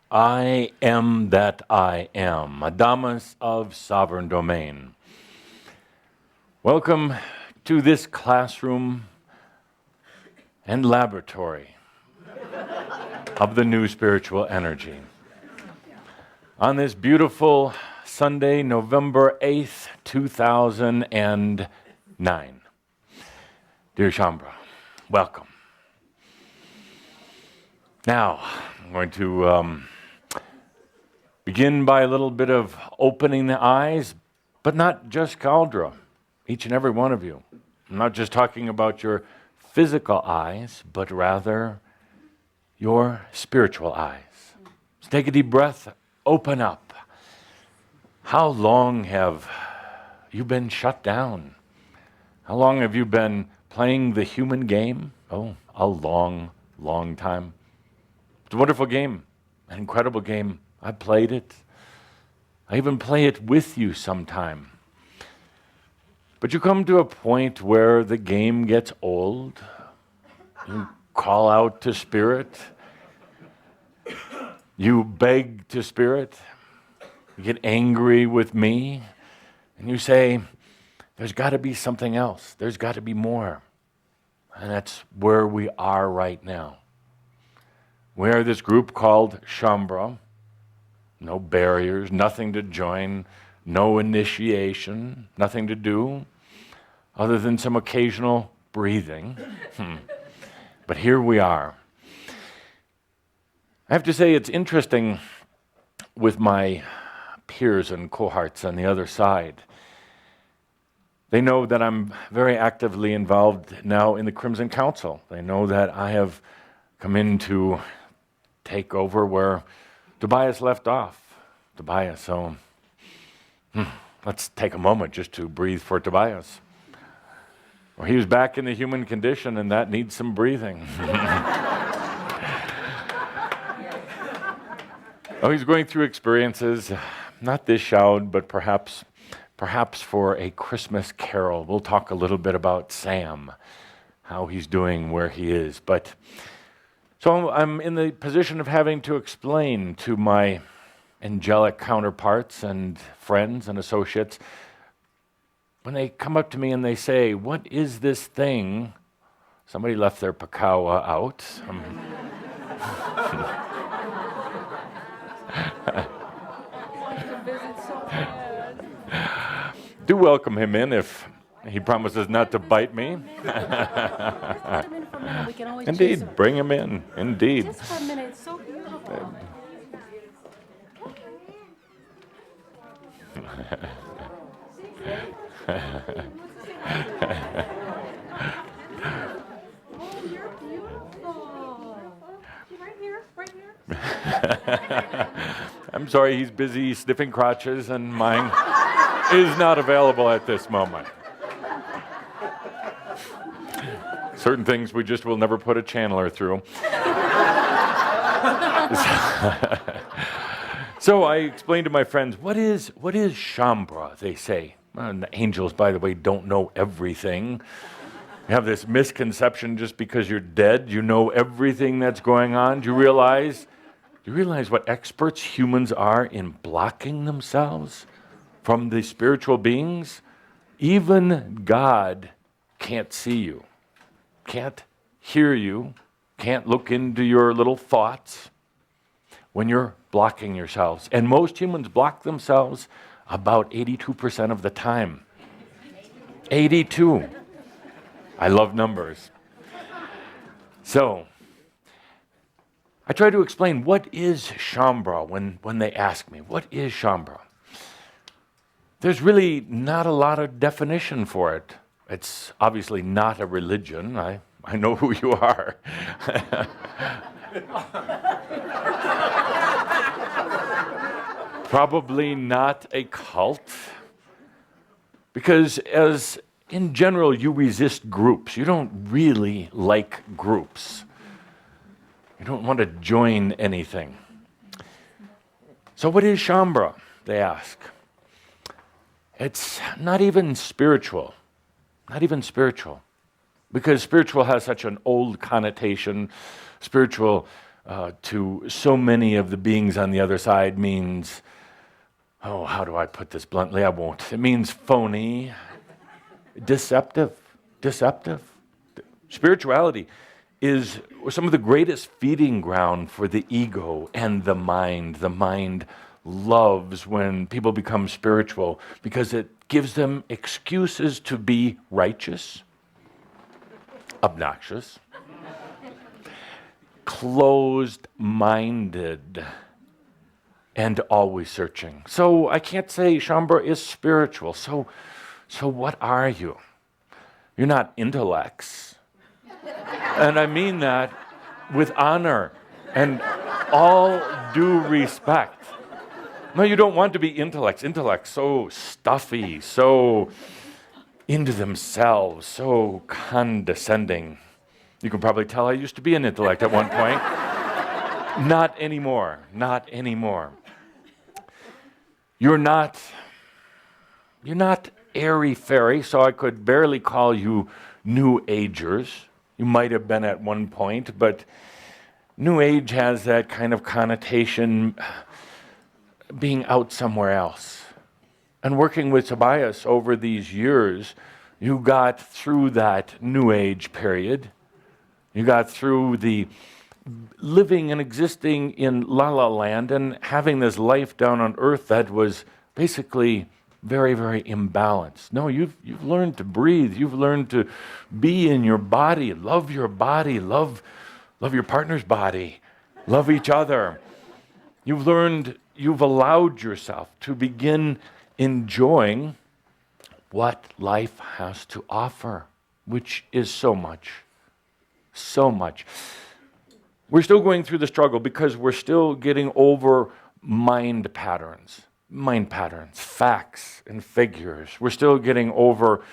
I am that I am, Adamus of sovereign domain. Welcome to this classroom and laboratory of the new spiritual energy. On this beautiful Sunday, November 8th, 2009. Dear Shambra, welcome. Now, I'm going to begin by a little bit of opening the eyes, but not just Cauldre, each and every one of you. I'm not just talking about your physical eyes, but rather your spiritual eyes. So take a deep breath, open up. How long have you been shut down? How long have you been playing the human game? Oh, a long, long time. It's a wonderful game, an incredible game. I played it. I even play it with you sometime. But you come to a point where the game gets old. You call out to spirit. You beg to spirit. You get angry with me. And you say, there's got to be something else. There's got to be more. And that's where we are right now. We are this group called Shambra. No barriers, nothing to join, no initiation, nothing to do, other than some occasional breathing. But here we are. I have to say it's interesting with my peers and cohorts on the other side. They know that I'm very actively involved now in the Crimson Council. They know that I have come in to take over where Tobias left off. Tobias, so let's take a moment just to breathe for Tobias. Well, he was back in the human condition, and that needs some breathing. Oh, he's going through experiences, not this shout, but perhaps for a Christmas carol. We'll talk a little bit about Sam, how he's doing, where he is. But so I'm in the position of having to explain to my angelic counterparts and friends and associates, when they come up to me and they say, what is this thing? Somebody left their pakawa out. Do welcome him in if he promises not to bite me. Indeed, bring him in. Indeed. Just for a minute, it's so beautiful. Oh, you're beautiful. Right here. I'm sorry, he's busy sniffing crotches and mine is not available at this moment. Certain things we just will never put a channeler through. So I explained to my friends, what is Shambra, they say. And the angels, by the way, don't know everything. You have this misconception just because you're dead, you know everything that's going on. Do you realize what experts humans are in blocking themselves from the spiritual beings? Even God can't see you, can't hear you, can't look into your little thoughts when you're blocking yourselves. And most humans block themselves about 82% of the time. 82. I love numbers. So, I try to explain what is Shambra when they ask me, what is Shambra? There's really not a lot of definition for it. It's obviously not a religion. I know who you are. Probably not a cult, because as in general you resist groups. You don't really like groups. You don't want to join anything. So what is Shambra, they ask. It's not even spiritual. Not even spiritual. Because spiritual has such an old connotation. Spiritual to so many of the beings on the other side means, oh, how do I put this bluntly? I won't. It means phony, deceptive. Spirituality is some of the greatest feeding ground for the ego and the mind. The mind loves when people become spiritual because it gives them excuses to be righteous, obnoxious, closed-minded, and always searching. So I can't say Shaumbra is spiritual. So what are you? You're not intellects. And I mean that with honor and all due respect. No, you don't want to be intellects. Intellects so stuffy, so into themselves, so condescending. You can probably tell I used to be an intellect at one point. Not anymore. You're not airy-fairy, so I could barely call you New Agers. You might have been at one point, but New Age has that kind of connotation, being out somewhere else. And working with Tobias over these years, you got through that New Age period. You got through the living and existing in La La Land and having this life down on Earth that was basically very, very imbalanced. No, you've learned to breathe. You've learned to be in your body, love your partner's body, love each other. You've allowed yourself to begin enjoying what life has to offer, which is so much. We're still going through the struggle because we're still getting over mind patterns, facts and figures. We're still getting over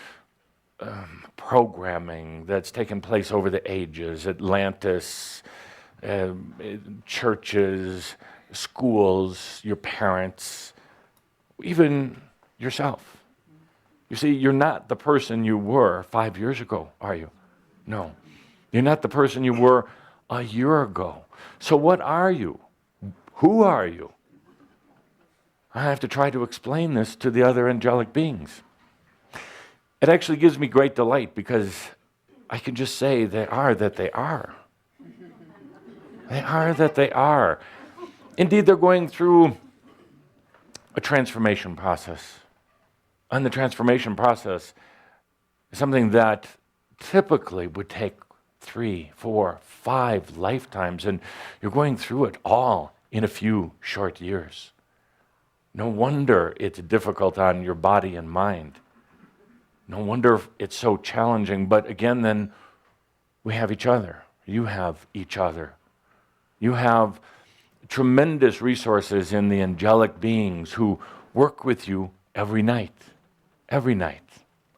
programming that's taken place over the ages, Atlantis, churches, schools, your parents, even yourself. You see, you're not the person you were 5 years ago, are you? No. You're not the person you were a year ago. So what are you? Who are you? I have to try to explain this to the other angelic beings. It actually gives me great delight because I can just say they are that they are. They are that they are. Indeed, they're going through a transformation process. And the transformation process is something that typically would take 3, 4, 5 lifetimes, and you're going through it all in a few short years. No wonder it's difficult on your body and mind. No wonder it's so challenging. But again, then, we have each other. You have each other. You have tremendous resources in the angelic beings who work with you every night. Every night.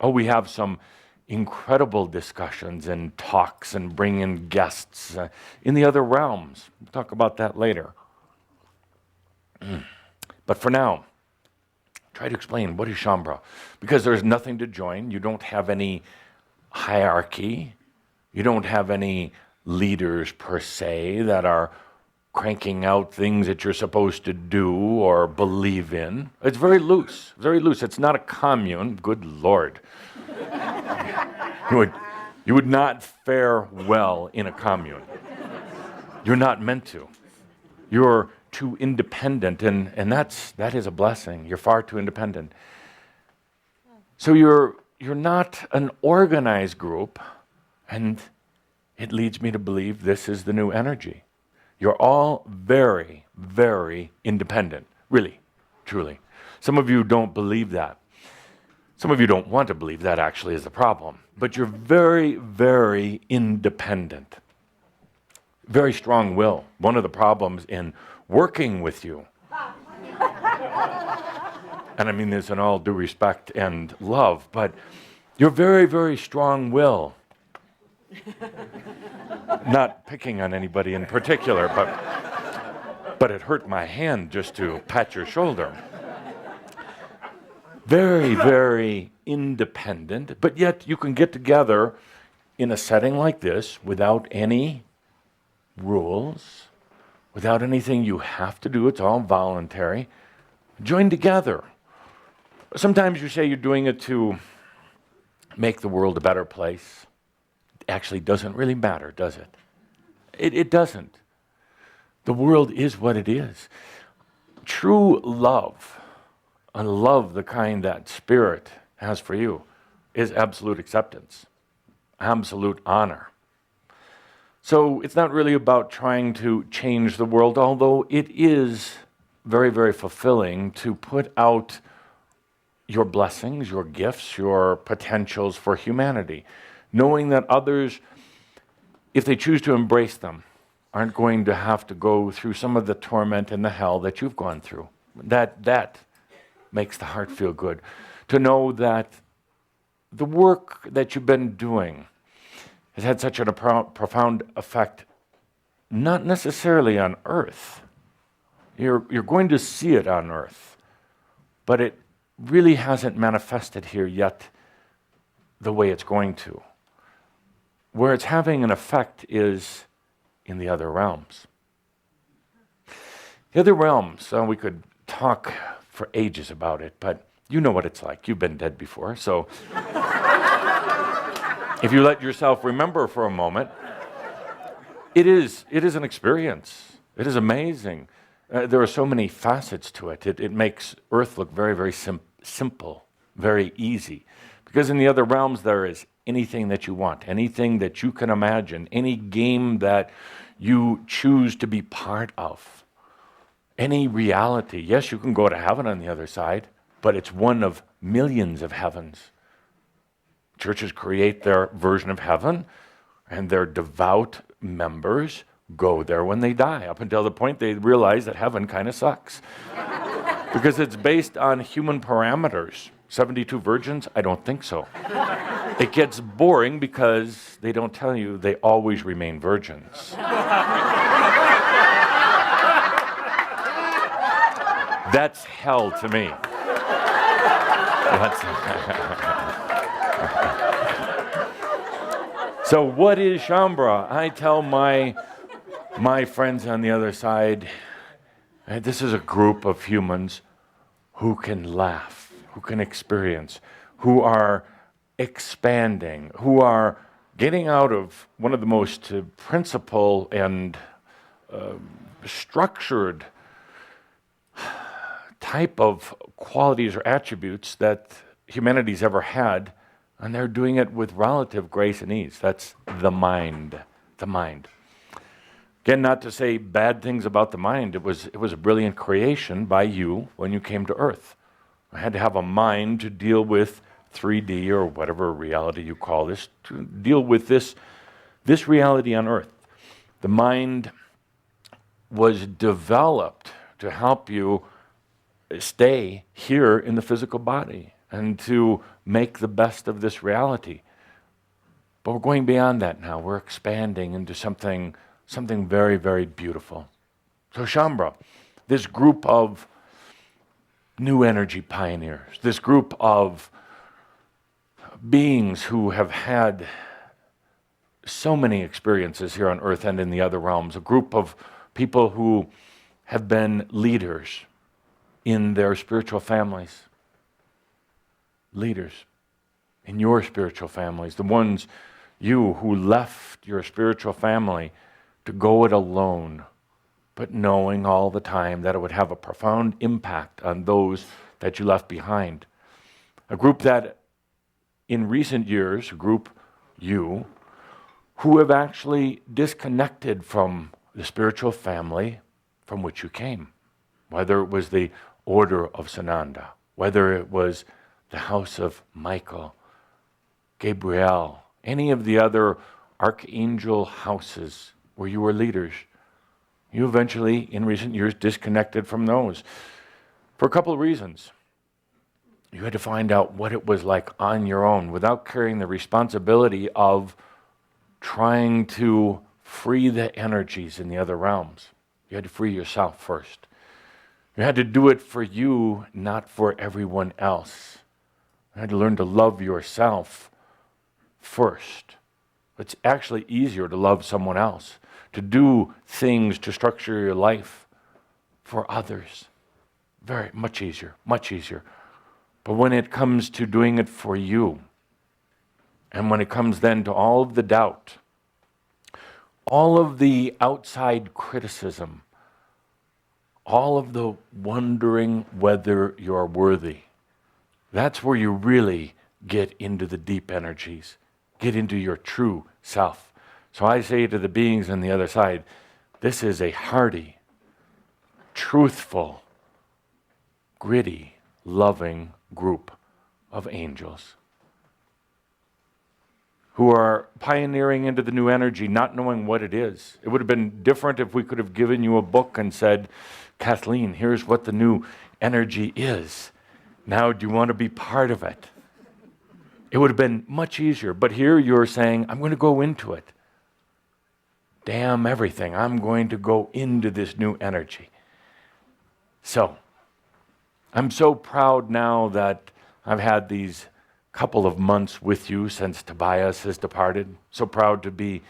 Oh, we have some incredible discussions and talks and bring in guests in the other realms. We'll talk about that later. But for now, try to explain what is Shaumbra. Because there's nothing to join. You don't have any hierarchy. You don't have any leaders per se that are cranking out things that you're supposed to do or believe in. It's very loose, very loose. It's not a commune. Good Lord. You would not fare well in a commune. You're not meant to. You're too independent, and that is a blessing. You're far too independent. So you're not an organized group, and it leads me to believe this is the new energy. You're all very, very independent. Really, truly. Some of you don't believe that. Some of you don't want to believe that actually is the problem. But you're very, very independent. Very strong will. One of the problems in working with you, and I mean this in all due respect and love, but you're very, very strong will. Not picking on anybody in particular, but it hurt my hand just to pat your shoulder. Very, very independent, but yet you can get together in a setting like this without any rules, without anything you have to do. It's all voluntary. Join together. Sometimes you say you're doing it to make the world a better place. It actually doesn't really matter, does it? It doesn't. The world is what it is. True love, a love the kind that Spirit has for you, is absolute acceptance, absolute honor. So it's not really about trying to change the world, although it is very, very fulfilling to put out your blessings, your gifts, your potentials for humanity, knowing that others, if they choose to embrace them, aren't going to have to go through some of the torment and the hell that you've gone through. That makes the heart feel good. To know that the work that you've been doing has had such a profound effect, not necessarily on earth. You're going to see it on earth, but it really hasn't manifested here yet the way it's going to. Where it's having an effect is in the other realms. The other realms, we could talk for ages about it, but you know what it's like. You've been dead before, so if you let yourself remember for a moment, it is an experience. It is amazing. There are so many facets to it. It makes Earth look very, very simple, very easy. Because in the other realms, there is anything that you want, anything that you can imagine, any game that you choose to be part of, any reality. Yes, you can go to heaven on the other side, but it's one of millions of heavens. Churches create their version of heaven, and their devout members go there when they die, up until the point they realize that heaven kind of sucks. Because it's based on human parameters. 72 virgins? I don't think so. It gets boring because they don't tell you they always remain virgins. That's hell to me. So what is Shaumbra? I tell my friends on the other side, this is a group of humans who can laugh, who can experience, who are expanding, who are getting out of one of the most principled and structured type of qualities or attributes that humanity's ever had, and they're doing it with relative grace and ease. That's the mind, the mind. Again, not to say bad things about the mind. It was a brilliant creation by you when you came to Earth. I had to have a mind to deal with 3D or whatever reality you call this, to deal with this reality on Earth. The mind was developed to help you stay here in the physical body and to make the best of this reality. But we're going beyond that now. We're expanding into something very, very beautiful. So Shaumbra, this group of new energy pioneers, this group of beings who have had so many experiences here on Earth and in the other realms, a group of people who have been leaders in their spiritual families, leaders in your spiritual families, the ones you who left your spiritual family to go it alone, but knowing all the time that it would have a profound impact on those that you left behind. A group that in recent years, a group you, who have actually disconnected from the spiritual family from which you came, whether it was the Order of Sananda, whether it was the House of Michael, Gabriel, any of the other archangel houses where you were leaders. You eventually, in recent years, disconnected from those for a couple of reasons. You had to find out what it was like on your own without carrying the responsibility of trying to free the energies in the other realms. You had to free yourself first. You had to do it for you, not for everyone else. You had to learn to love yourself first It's actually easier to love someone else, to do things, to structure your life for others. Very much easier, much easier. But when it comes to doing it for you, and when it comes then to all of the doubt, all of the outside criticism, all of the wondering whether you're worthy, that's where you really get into the deep energies, get into your true self. So I say to the beings on the other side, this is a hearty, truthful, gritty, loving group of angels who are pioneering into the new energy, not knowing what it is. It would have been different if we could have given you a book and said, Kathleen, here's what the new energy is. Now, do you want to be part of it? It would have been much easier. But here you're saying, I'm going to go into it. Damn everything. I'm going to go into this new energy. So, I'm so proud now that I've had these couple of months with you since Tobias has departed. So proud to be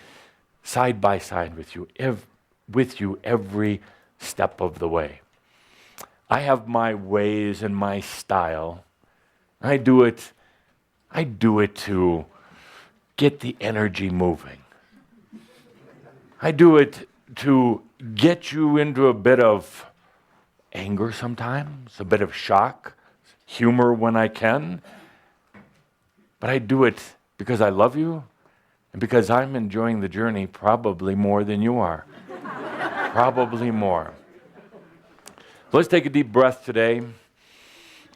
side by side with you, every step of the way. I have my ways and my style. I do it to get the energy moving. I do it to get you into a bit of anger sometimes, a bit of shock, humor when I can. But I do it because I love you and because I'm enjoying the journey probably more than you are. Probably more. Let's take a deep breath today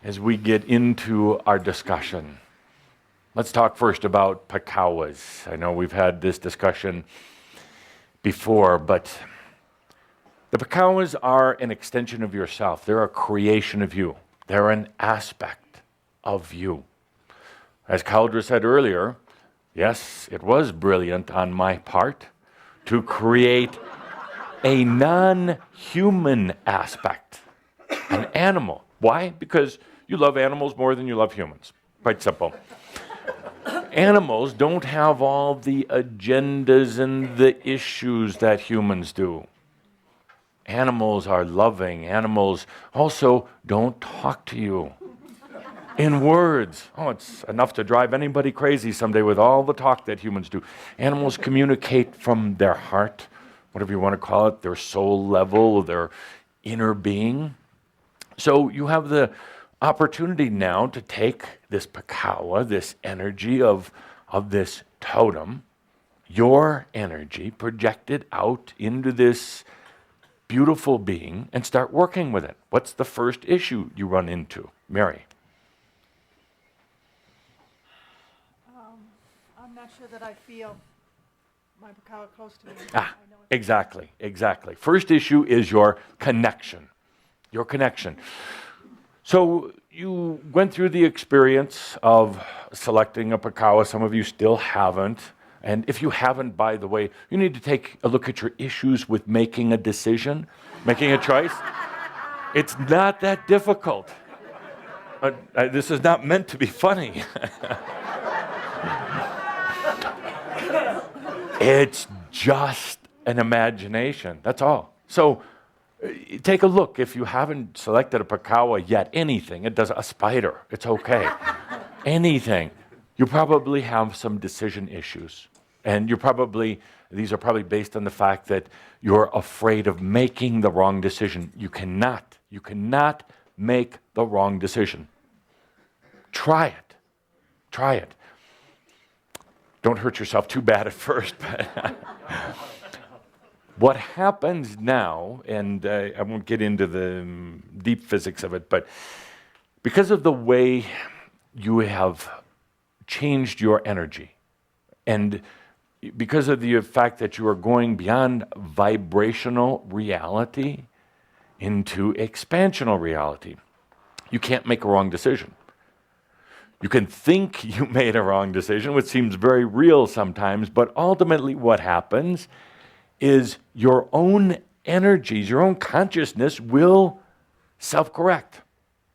as we get into our discussion. Let's talk first about pakawas. I know we've had this discussion before, but the pakawas are an extension of yourself. They're a creation of you. They're an aspect of you. As Caldra said earlier, yes, it was brilliant on my part to create a non-human aspect, an animal. Why? Because you love animals more than you love humans. Quite simple. Animals don't have all the agendas and the issues that humans do. Animals are loving. Animals also don't talk to you in words. Oh, it's enough to drive anybody crazy someday with all the talk that humans do. Animals communicate from their heart, whatever you want to call it, their soul level, their inner being. So you have the opportunity now to take this pakawa, this energy of this totem, your energy projected out into this beautiful being and start working with it. What's the first issue you run into? Mary. I'm not sure that I feel my Pakawa close to me. Exactly. First issue is your connection. Your connection. So you went through the experience of selecting a pakawa. Some of you still haven't. And if you haven't, by the way, you need to take a look at your issues with making a decision, making a choice. It's not that difficult. This is not meant to be funny. It's just an imagination. That's all. So take a look. If you haven't selected a pakawa yet, anything, it does a spider. It's okay. Anything. You probably have some decision issues. And these are probably based on the fact that you're afraid of making the wrong decision. You cannot make the wrong decision. Try it. Don't hurt yourself too bad at first. But what happens now, and I won't get into the deep physics of it, but because of the way you have changed your energy, and because of the fact that you are going beyond vibrational reality into expansional reality, you can't make a wrong decision. You can think you made a wrong decision, which seems very real sometimes, but ultimately what happens is your own energies, your own consciousness will self-correct.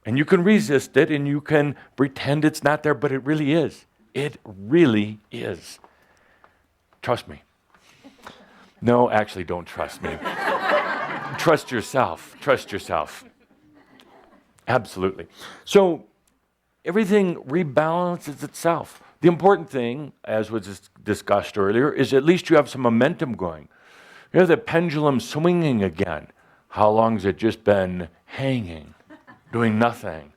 And you can resist it and you can pretend it's not there, but it really is. It really is. Trust me. No, actually, don't trust me. Trust yourself. Trust yourself. Absolutely. So everything rebalances itself. The important thing, as was discussed earlier, is at least you have some momentum going. You have the pendulum swinging again. How long has it just been hanging, doing nothing?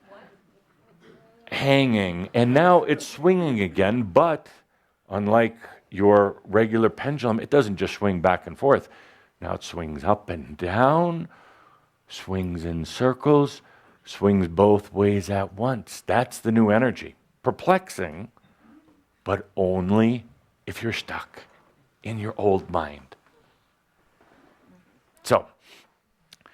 Hanging, and now it's swinging again, but unlike your regular pendulum, it doesn't just swing back and forth. Now it swings up and down, swings in circles, swings both ways at once. That's the new energy. Perplexing, but only if you're stuck in your old mind. So,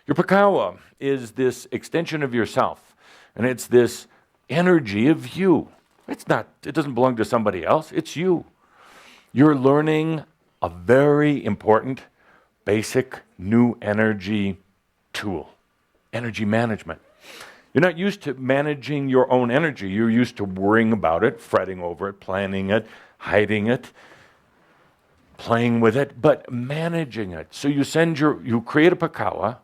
your Pakawa is this extension of yourself, and it's this energy of you. It doesn't belong to somebody else, it's you. You're learning a very important, basic new energy tool, energy management. You're not used to managing your own energy. You're used to worrying about it, fretting over it, planning it, hiding it, playing with it, but managing it. So you create a Pakawa,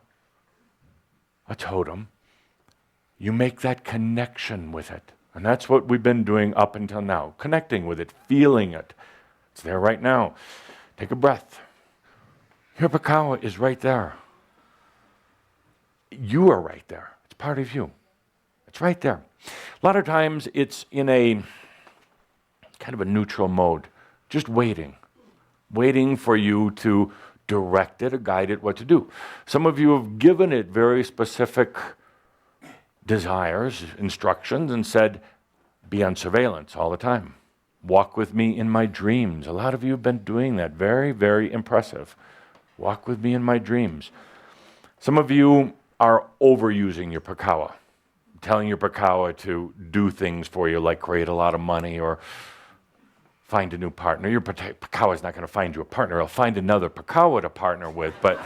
a totem, you make that connection with it. And that's what we've been doing up until now, connecting with it, feeling it. It's there right now. Take a breath. Your Pakawa is right there. You are right there. It's part of you. It's right there. A lot of times it's in a kind of a neutral mode, just waiting for you to direct it or guide it what to do. Some of you have given it very specific desires, instructions, and said, be on surveillance all the time. Walk with me in my dreams. A lot of you have been doing that. Very, very impressive. Walk with me in my dreams. Some of you are overusing your Pakawa, telling your Pakawa to do things for you, like create a lot of money or find a new partner. Your Pakawa is not going to find you a partner. It'll find another Pakawa to partner with, but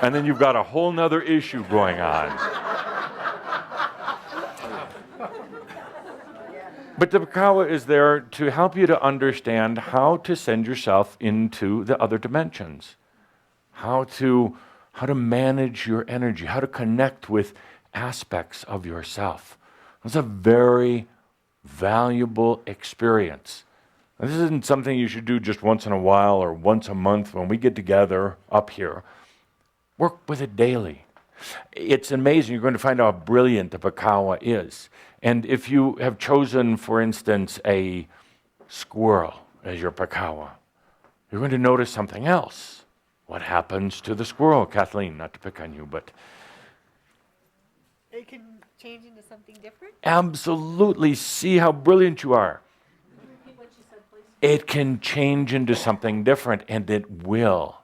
and then you've got a whole nother issue going on. But the Pakawa is there to help you to understand how to send yourself into the other dimensions, how to manage your energy, how to connect with aspects of yourself. It's a very valuable experience. Now, this isn't something you should do just once in a while or once a month when we get together up here. Work with it daily. It's amazing. You're going to find out how brilliant the Pakawa is. And if you have chosen, for instance, a squirrel as your Pakawa, you're going to notice something else. What happens to the squirrel? Kathleen, not to pick on you, but It can change into something different? absolutely see how brilliant you are. Repeat what you said, please. It can change into something different, and it will.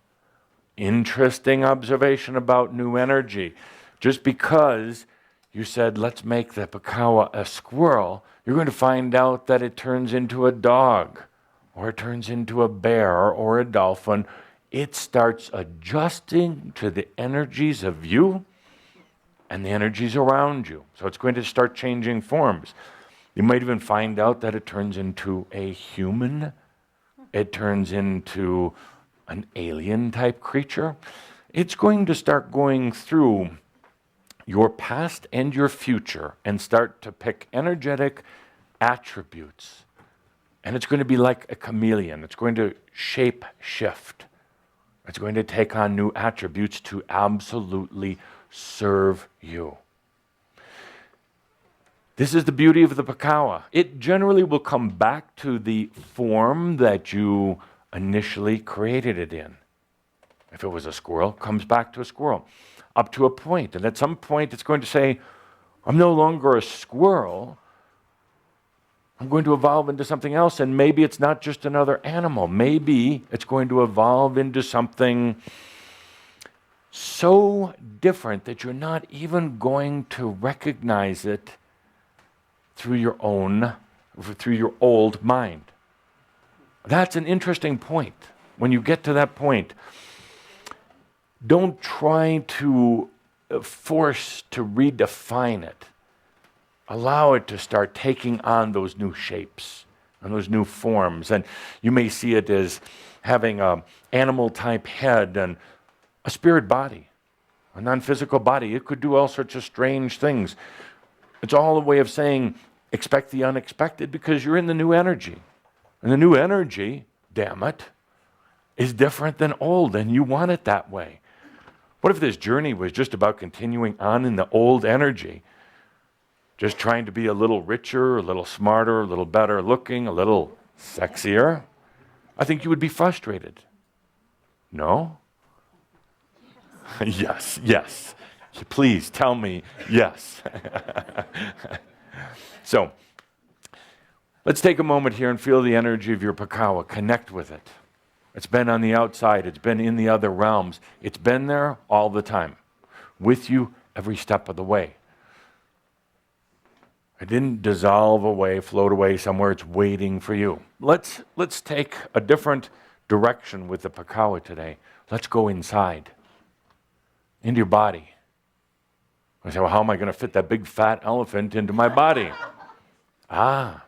Interesting observation about new energy. Just because you said, let's make the Pakawa a squirrel, you're going to find out that it turns into a dog, or it turns into a bear, or a dolphin. It starts adjusting to the energies of you and the energies around you. So it's going to start changing forms. You might even find out that it turns into a human. It turns into an alien type creature. It's going to start going through your past and your future and start to pick energetic attributes. And it's going to be like a chameleon. It's going to shape shift. It's going to take on new attributes to absolutely serve you. This is the beauty of the Pakawa. It generally will come back to the form that you initially created it in. If it was a squirrel, it comes back to a squirrel, up to a point. And at some point, it's going to say, I'm no longer a squirrel. I'm going to evolve into something else. And maybe it's not just another animal. Maybe it's going to evolve into something so different that you're not even going to recognize it through your old mind. That's an interesting point. When you get to that point, don't try to force to redefine it. Allow it to start taking on those new shapes, and those new forms. And you may see it as having an animal-type head and a spirit body, a non-physical body. It could do all sorts of strange things. It's all a way of saying, expect the unexpected, because you're in the new energy. And the new energy, damn it, is different than old, and you want it that way. What if this journey was just about continuing on in the old energy? Just trying to be a little richer, a little smarter, a little better looking, a little sexier? I think you would be frustrated. No? Yes, yes. Please tell me yes. So, let's take a moment here and feel the energy of your Pakawa. Connect with it. It's been on the outside. It's been in the other realms. It's been there all the time, with you every step of the way. It didn't dissolve away, float away somewhere. It's waiting for you. Let's take a different direction with the Pakawa today. Let's go inside, into your body. I say, well, how am I going to fit that big fat elephant into my body? A,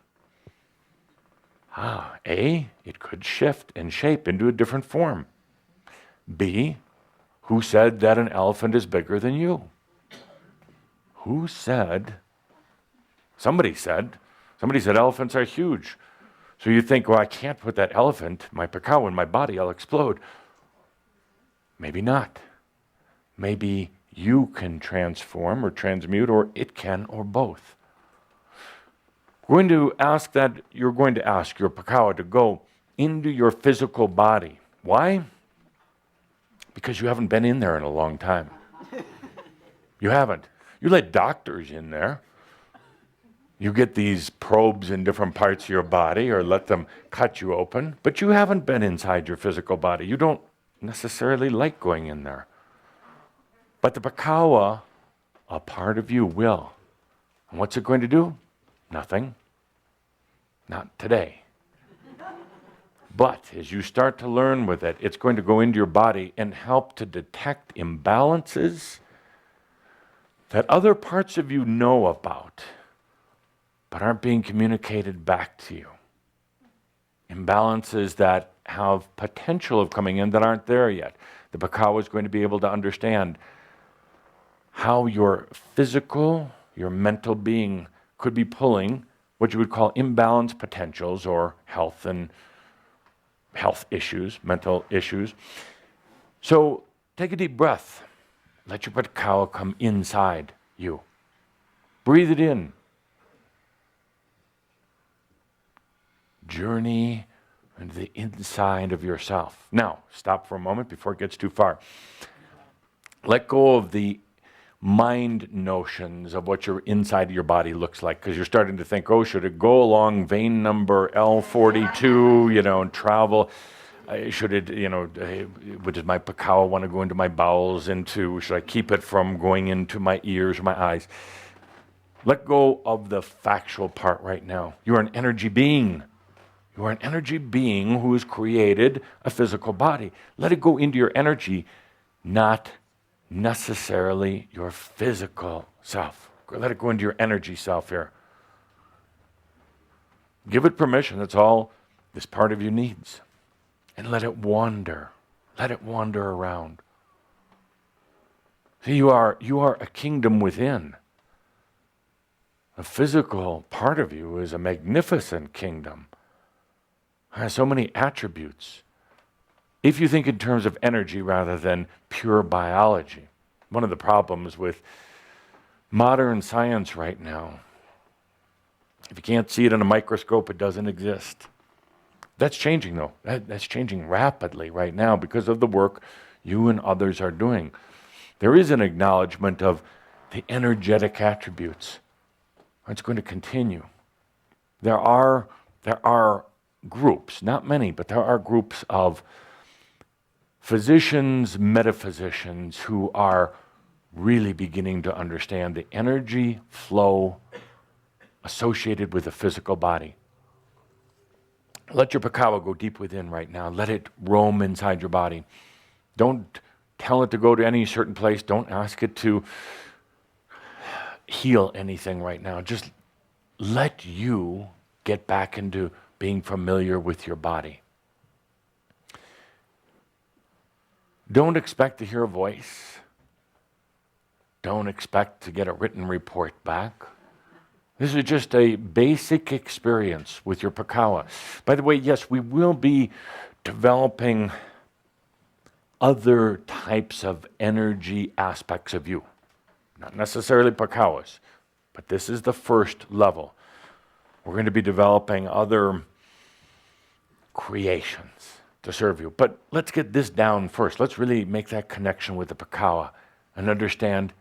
it could shift and shape into a different form. B, who said that an elephant is bigger than you? Who said? Somebody said elephants are huge. So you think, well, I can't put that elephant, my Pakawa, in my body, I'll explode. Maybe not. Maybe you can transform or transmute, or it can, or both. You're going to ask your Pakawa to go into your physical body. Why? Because you haven't been in there in a long time. You haven't. You let doctors in there. You get these probes in different parts of your body or let them cut you open, but you haven't been inside your physical body. You don't necessarily like going in there. But the Pakawa, a part of you, will. And what's it going to do? Nothing. Not today. But as you start to learn with it, it's going to go into your body and help to detect imbalances that other parts of you know about, but aren't being communicated back to you. Imbalances that have potential of coming in that aren't there yet. The Pakawa is going to be able to understand how your physical, your mental being could be pulling what you would call imbalance potentials or health issues, mental issues. So take a deep breath. Let your Pakawa come inside you. Breathe it in. Journey into the inside of yourself. Now, stop for a moment before it gets too far. Let go of the mind notions of what your inside of your body looks like, because you're starting to think, oh, should it go along vein number L42, and travel? Should it, does my Pakawa want to go into my bowels, should I keep it from going into my ears, my eyes? Let go of the factual part right now. You are an energy being. You are an energy being who has created a physical body. Let it go into your energy, not necessarily your physical self. Let it go into your energy self here. Give it permission. That's all this part of you needs. And let it wander. Let it wander around. See, you are a kingdom within. A physical part of you is a magnificent kingdom. It has so many attributes. If you think in terms of energy rather than pure biology, one of the problems with modern science right now, if you can't see it in a microscope, it doesn't exist. That's changing, though. That's changing rapidly right now because of the work you and others are doing. There is an acknowledgement of the energetic attributes. It's going to continue. There are groups, not many, but there are groups of physicians, metaphysicians who are really beginning to understand the energy flow associated with the physical body. Let your Pakawa go deep within right now. Let it roam inside your body. Don't tell it to go to any certain place. Don't ask it to heal anything right now. Just let you get back into being familiar with your body. Don't expect to hear a voice. Don't expect to get a written report back. This is just a basic experience with your Pakawa. By the way, yes, we will be developing other types of energy aspects of you. Not necessarily Pakawas, but this is the first level. We're going to be developing other creations to serve you. But let's get this down first. Let's really make that connection with the Pakawa and understand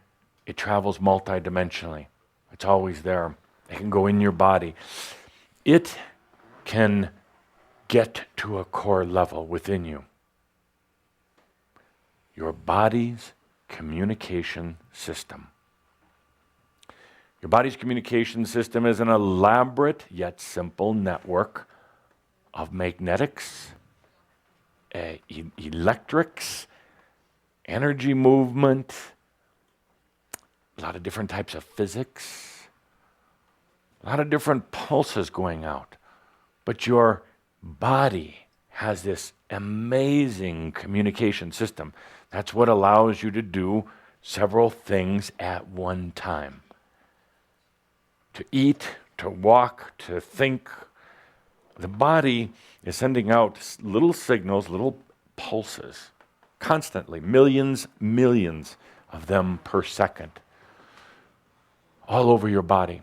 it travels multidimensionally. It's always there. It can go in your body. It can get to a core level within you. Your body's communication system. Your body's communication system is an elaborate yet simple network of magnetics, electrics, energy movement, a lot of different types of physics, a lot of different pulses going out. But your body has this amazing communication system. That's what allows you to do several things at one time. To eat, to walk, to think. The body is sending out little signals, little pulses, constantly, millions of them per second, all over your body.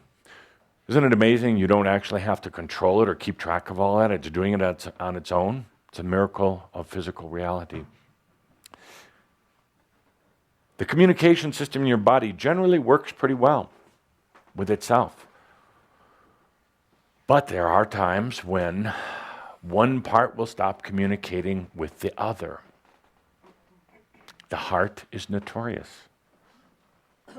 Isn't it amazing you don't actually have to control it or keep track of all that? It's doing it on its own. It's a miracle of physical reality. The communication system in your body generally works pretty well with itself. But there are times when one part will stop communicating with the other. The heart is notorious.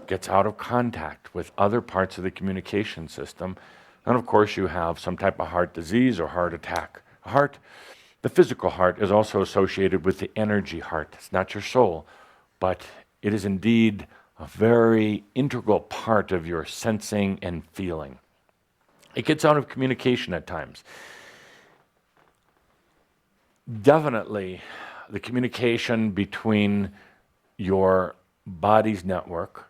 Gets out of contact with other parts of the communication system. And of course you have some type of heart disease or heart attack. The physical heart is also associated with the energy heart. It's not your soul, but it is indeed a very integral part of your sensing and feeling. It gets out of communication at times. Definitely the communication between your body's network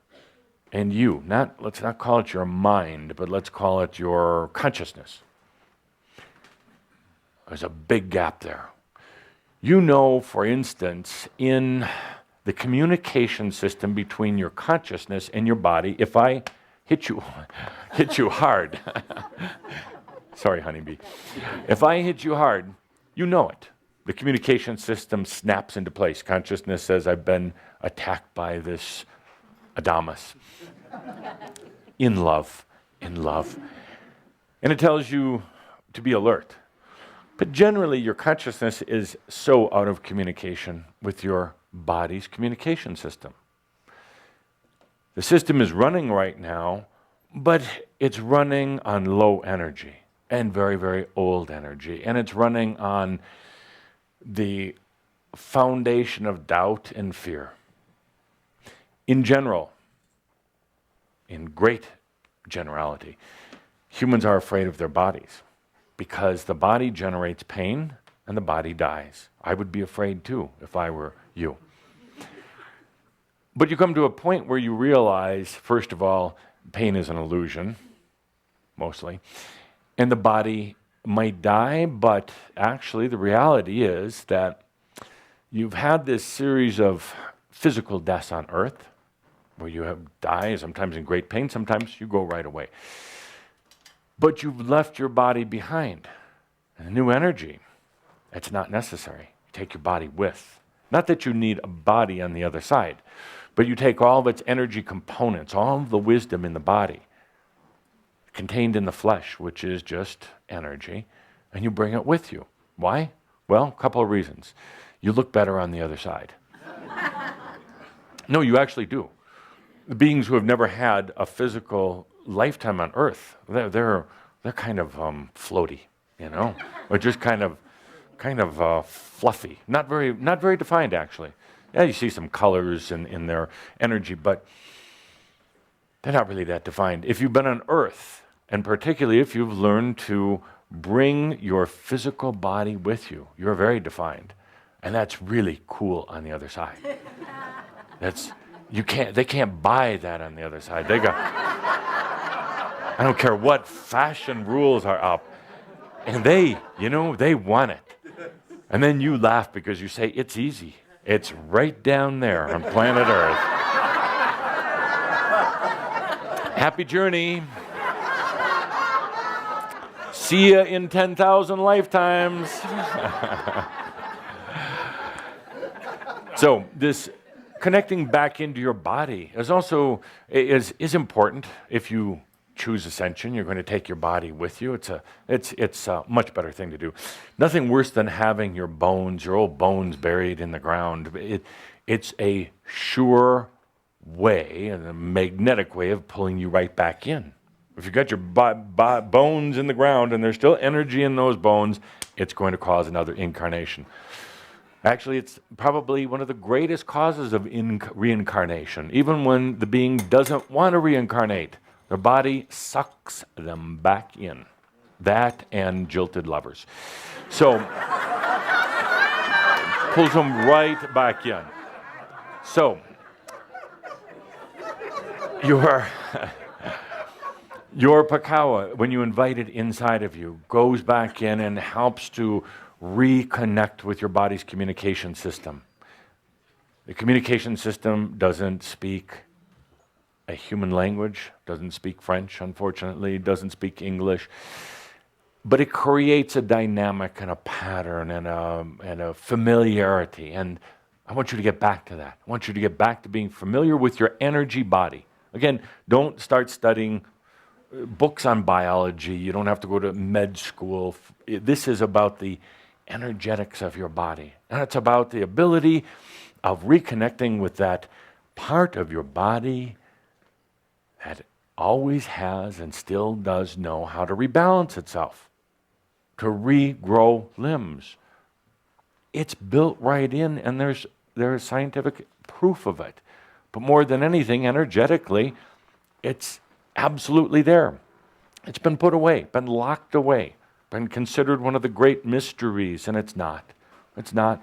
and you. Let's not call it your mind, but let's call it your consciousness. There's a big gap there. You know, for instance, in the communication system between your consciousness and your body, if I hit you hard, sorry, honeybee. If I hit you hard, you know it. The communication system snaps into place. Consciousness says, I've been attacked by this Adamus. In love. And it tells you to be alert. But generally, your consciousness is so out of communication with your body's communication system. The system is running right now, but it's running on low energy and very, very old energy. And it's running on the foundation of doubt and fear. In general, in great generality, humans are afraid of their bodies because the body generates pain and the body dies. I would be afraid too if I were you. But you come to a point where you realize, first of all, pain is an illusion, mostly, and the body might die, but actually the reality is that you've had this series of physical deaths on earth where you have die, sometimes in great pain, sometimes you go right away. But you've left your body behind. And a new energy, it's not necessary. You take your body with. Not that you need a body on the other side, but you take all of its energy components, all of the wisdom in the body, contained in the flesh, which is just energy, and you bring it with you. Why? Well, a couple of reasons. You look better on the other side. No, you actually do. The beings who have never had a physical lifetime on Earth, they're kind of floaty, you know, or just kind of fluffy, not very defined actually. Yeah, you see some colors in their energy, but they're not really that defined. If you've been on Earth, and particularly if you've learned to Bring your physical body with you. You're very defined. And that's really cool on the other side. They can't buy that on the other side. I don't care what fashion rules are up. And they want it. And then you laugh because you say, it's easy. It's right down there on planet Earth. Happy journey. See ya in 10,000 lifetimes. So this connecting back into your body is also is important. If you choose ascension, you're going to take your body with you. It's a much better thing to do. Nothing worse than having your old bones buried in the ground. It's a sure way, a magnetic way of pulling you right back in. If you've got your bones in the ground and there's still energy in those bones, it's going to cause another incarnation. Actually, it's probably one of the greatest causes of reincarnation. Even when the being doesn't want to reincarnate, their body sucks them back in. That and jilted lovers. So, pulls them right back in. So, your Pakawa, when you invite it inside of you, goes back in and helps to reconnect with your body's communication system. The communication system doesn't speak a human language, doesn't speak French, unfortunately, doesn't speak English, but it creates a dynamic and a pattern and a familiarity. And I want you to get back to that. I want you to get back to being familiar with your energy body. Again, don't start studying books on biology. You don't have to go to med school. This is about the energetics of your body. And it's about the ability of reconnecting with that part of your body that always has and still does know how to rebalance itself, to regrow limbs. It's built right in, and there's scientific proof of it. But more than anything, energetically, it's absolutely there. It's been put away, been locked away, been considered one of the great mysteries, and it's not. It's not.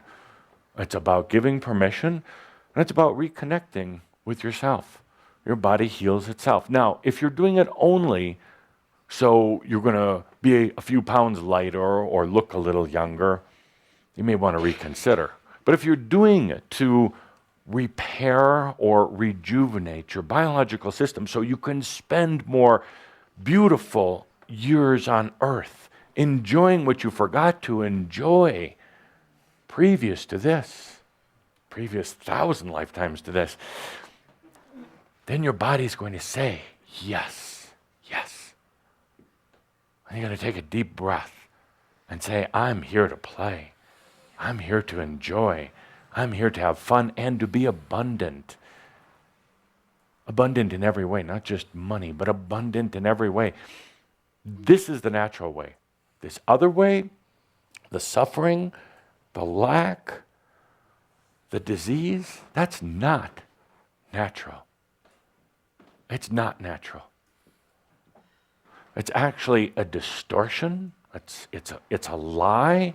It's about giving permission, and it's about reconnecting with yourself. Your body heals itself. Now, if you're doing it only so you're going to be a few pounds lighter or look a little younger, you may want to reconsider. But if you're doing it to repair or rejuvenate your biological system so you can spend more beautiful years on Earth, enjoying what you forgot to enjoy previous 1,000 lifetimes to this, then your body's going to say, yes, yes. And you're going to take a deep breath and say, I'm here to play. I'm here to enjoy. I'm here to have fun and to be abundant. Abundant in every way, not just money, but abundant in every way. This is the natural way. This other way, the suffering, the lack, the disease, that's not natural. It's not natural. It's actually a distortion. It's a lie.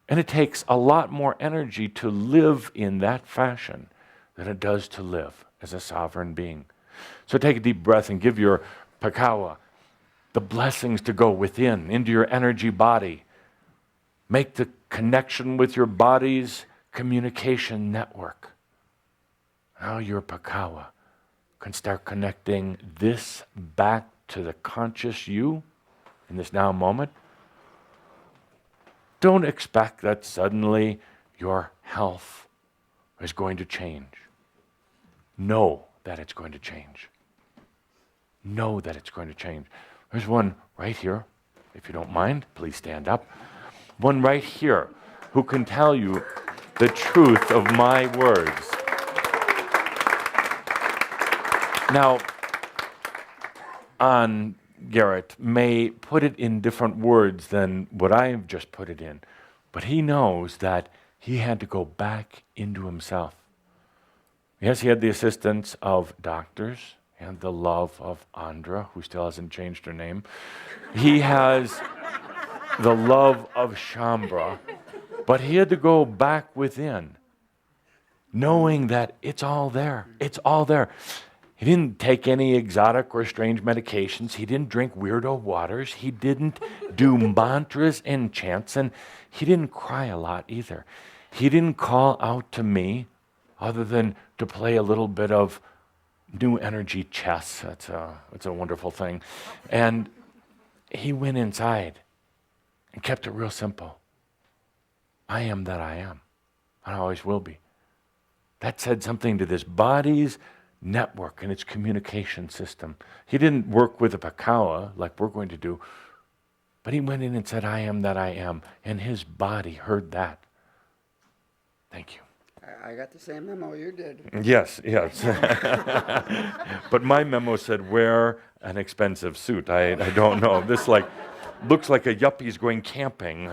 And it takes a lot more energy to live in that fashion than it does to live as a sovereign being. So take a deep breath and give your Pakawa the blessings to go within, into your energy body. Make the connection with your body's communication network. Now your Pakawa can start connecting this back to the conscious you in this now moment. Don't expect that suddenly your health is going to change. Know that it's going to change. Know that it's going to change. There's one right here. If you don't mind, please stand up. One right here who can tell you the truth of my words. Now, Garrett may put it in different words than what I've just put it in, but he knows that he had to go back into himself. Yes, he had the assistance of doctors and the love of Andra, who still hasn't changed her name. He has the love of Shambra, but he had to go back within, knowing that it's all there. It's all there. He didn't take any exotic or strange medications. He didn't drink weirdo waters. He didn't do mantras and chants, and he didn't cry a lot either. He didn't call out to me other than to play a little bit of new energy chess. That's a wonderful thing. And he went inside and kept it real simple. I am that I am. I always will be. That said something to this body's network and its communication system. He didn't work with a pakawa like we're going to do, but he went in and said, I am that I am. And his body heard that. Thank you. I got the same memo you did. Yes. But my memo said, wear an expensive suit. I don't know. This looks like a yuppie's going camping.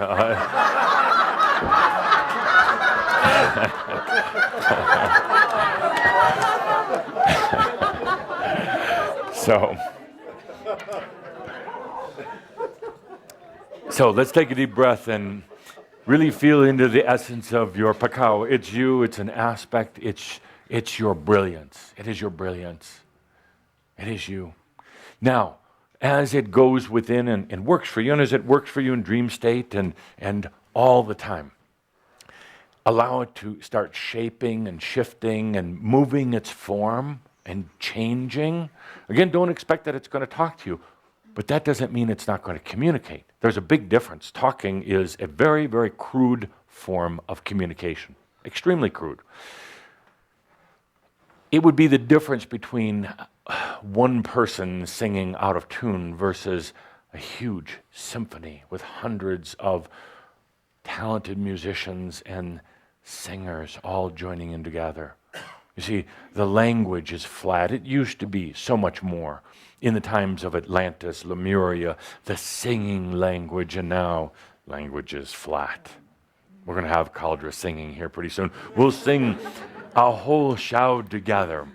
So let's take a deep breath and really feel into the essence of your pakao. It's you, it's an aspect, it's your brilliance. It is your brilliance. It is you. Now, as it goes within and works for you, and as it works for you in dream state and all the time, allow it to start shaping and shifting and moving its form and changing. Again, don't expect that it's going to talk to you, but that doesn't mean it's not going to communicate. There's a big difference. Talking is a very, very crude form of communication, extremely crude. It would be the difference between one person singing out of tune versus a huge symphony with hundreds of talented musicians and singers all joining in together. You see, the language is flat. It used to be so much more. In the times of Atlantis, Lemuria, the singing language, and now language is flat. We're going to have Cauldra singing here pretty soon. We'll sing a whole shout together.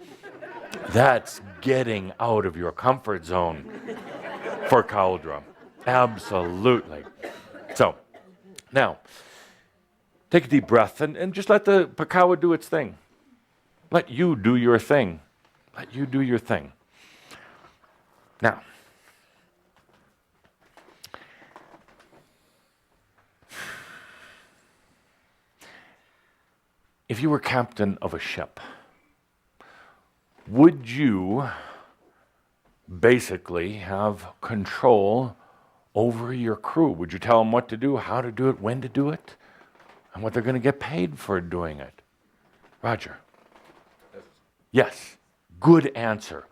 That's getting out of your comfort zone for Cauldra. Absolutely. So, now, take a deep breath and just let the pakawa do its thing. Let you do your thing. Let you do your thing. Now, if you were captain of a ship, would you basically have control over your crew? Would you tell them what to do, how to do it, when to do it, and what they're going to get paid for doing it? Roger. Yes. Good answer.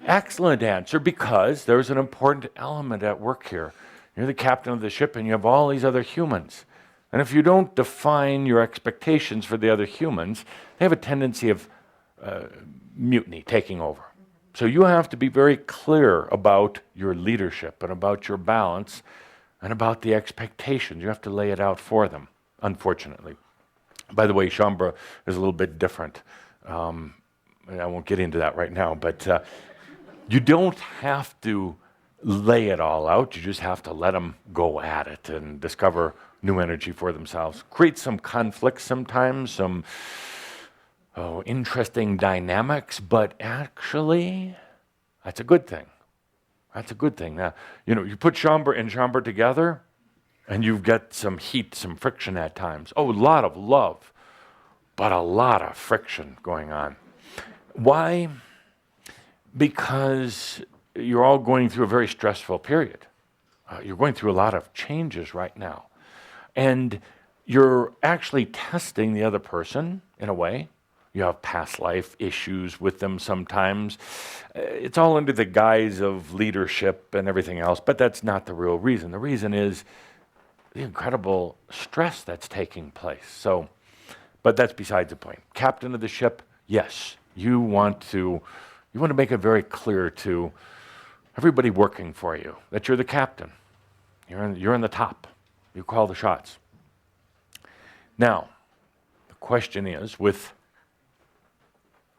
Excellent answer, because there's an important element at work here. You're the captain of the ship and you have all these other humans. And if you don't define your expectations for the other humans, they have a tendency of mutiny, taking over. So you have to be very clear about your leadership and about your balance and about the expectations. You have to lay it out for them, unfortunately. By the way, Shambra is a little bit different. I won't get into that right now, but you don't have to lay it all out. You just have to let them go at it and discover new energy for themselves. Create some conflicts sometimes, some interesting dynamics, but actually, that's a good thing. That's a good thing. Now, you put Shambra and Shambra together, and you've got some heat, some friction at times. Oh, a lot of love, but a lot of friction going on. Why? Because you're all going through a very stressful period. You're going through a lot of changes right now. And you're actually testing the other person in a way. You have past life issues with them sometimes. It's all under the guise of leadership and everything else, but that's not the real reason. The reason is the incredible stress that's taking place. But that's besides the point. Captain of the ship, yes, you want to make it very clear to everybody working for you that you're the captain. You're in the top. You call the shots. Now, the question is, with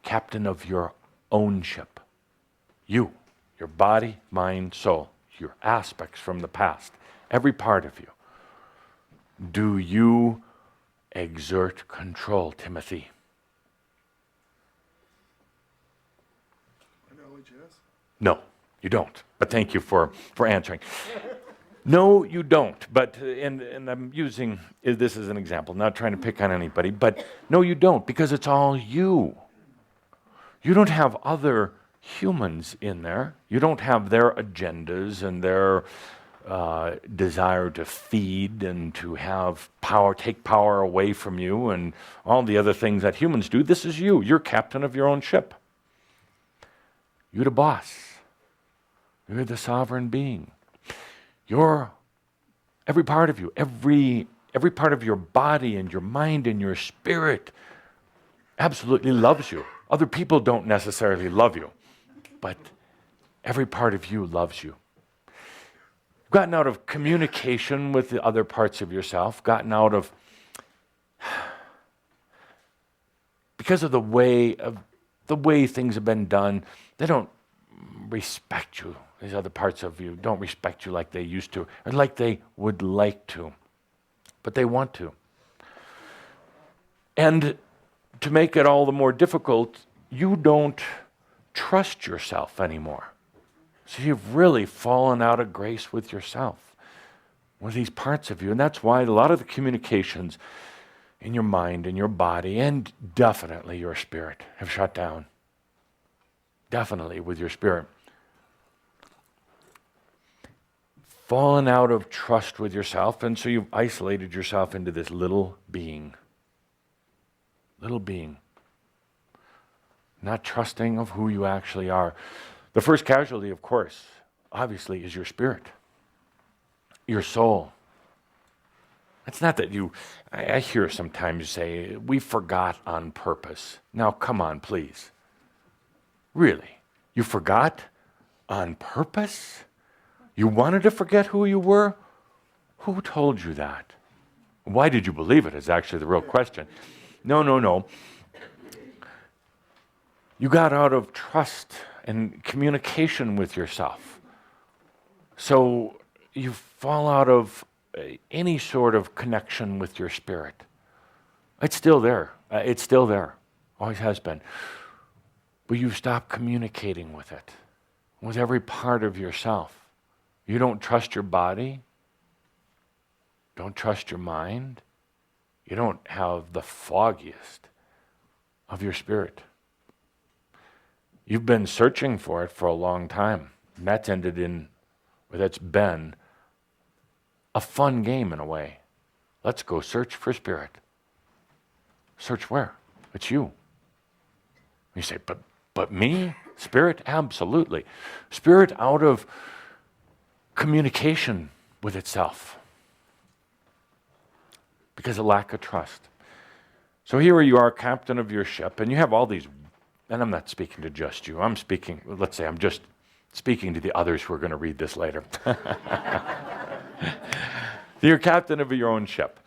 captain of your own ship, you, your body, mind, soul, your aspects from the past, every part of you. Do you exert control, Timothy? Acknowledge yes. No, you don't. But thank you for answering. No, you don't. But, and I'm using this as an example, not trying to pick on anybody, but no, you don't, because it's all you. You don't have other humans in there. You don't have their agendas and their desire to feed and to have power, take power away from you and all the other things that humans do. This is you. You're captain of your own ship. You're the boss. You're the sovereign being. You're every part of you, every part of your body and your mind and your spirit absolutely loves you. Other people don't necessarily love you, but every part of you loves you. You've gotten out of communication with the other parts of yourself, gotten out of, because of the way things have been done, they don't respect you. These other parts of you don't respect you like they used to, or like they would like to, but they want to. And to make it all the more difficult, you don't trust yourself anymore. So you've really fallen out of grace with yourself, with these parts of you. And that's why a lot of the communications in your mind and your body and definitely your spirit have shut down. Definitely with your spirit. Fallen out of trust with yourself, and so you've isolated yourself into this little being. Little being. Not trusting of who you actually are. The first casualty, of course, obviously, is your spirit. Your soul. It's not that I hear sometimes say, we forgot on purpose. Now, come on, please. Really? You forgot on purpose? You wanted to forget who you were? Who told you that? Why did you believe it is actually the real question. No. You got out of trust and communication with yourself. So you fall out of any sort of connection with your spirit. It's still there. It's still there. Always has been. But you've stopped communicating with it, with every part of yourself. You don't trust your body. Don't trust your mind. You don't have the foggiest of your spirit. You've been searching for it for a long time. And that's been a fun game in a way. Let's go search for spirit. Search where? It's you. You say, but me? Spirit? Absolutely. Spirit out of communication with itself. Because of lack of trust. So here you are, captain of your ship, and you have all these, and I'm not speaking to just you, I'm just speaking to the others who are going to read this later. You're captain of your own ship.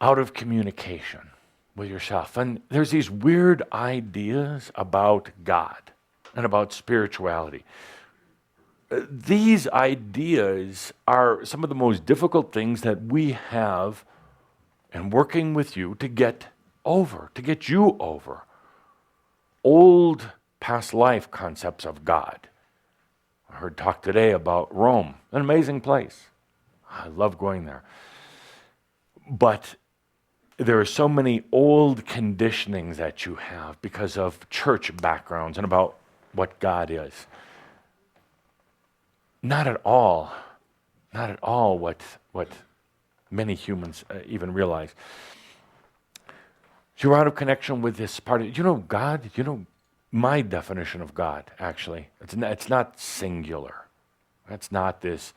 Out of communication with yourself. And there's these weird ideas about God and about spirituality. These ideas are some of the most difficult things that we have in working with you to get you over. Old past life concepts of God. I heard talk today about Rome, an amazing place. I love going there. But there are so many old conditionings that you have because of church backgrounds and about what God is. Not at all what many humans even realize. So you're out of connection with this part of, God, my definition of God, actually, it's not singular. It's not this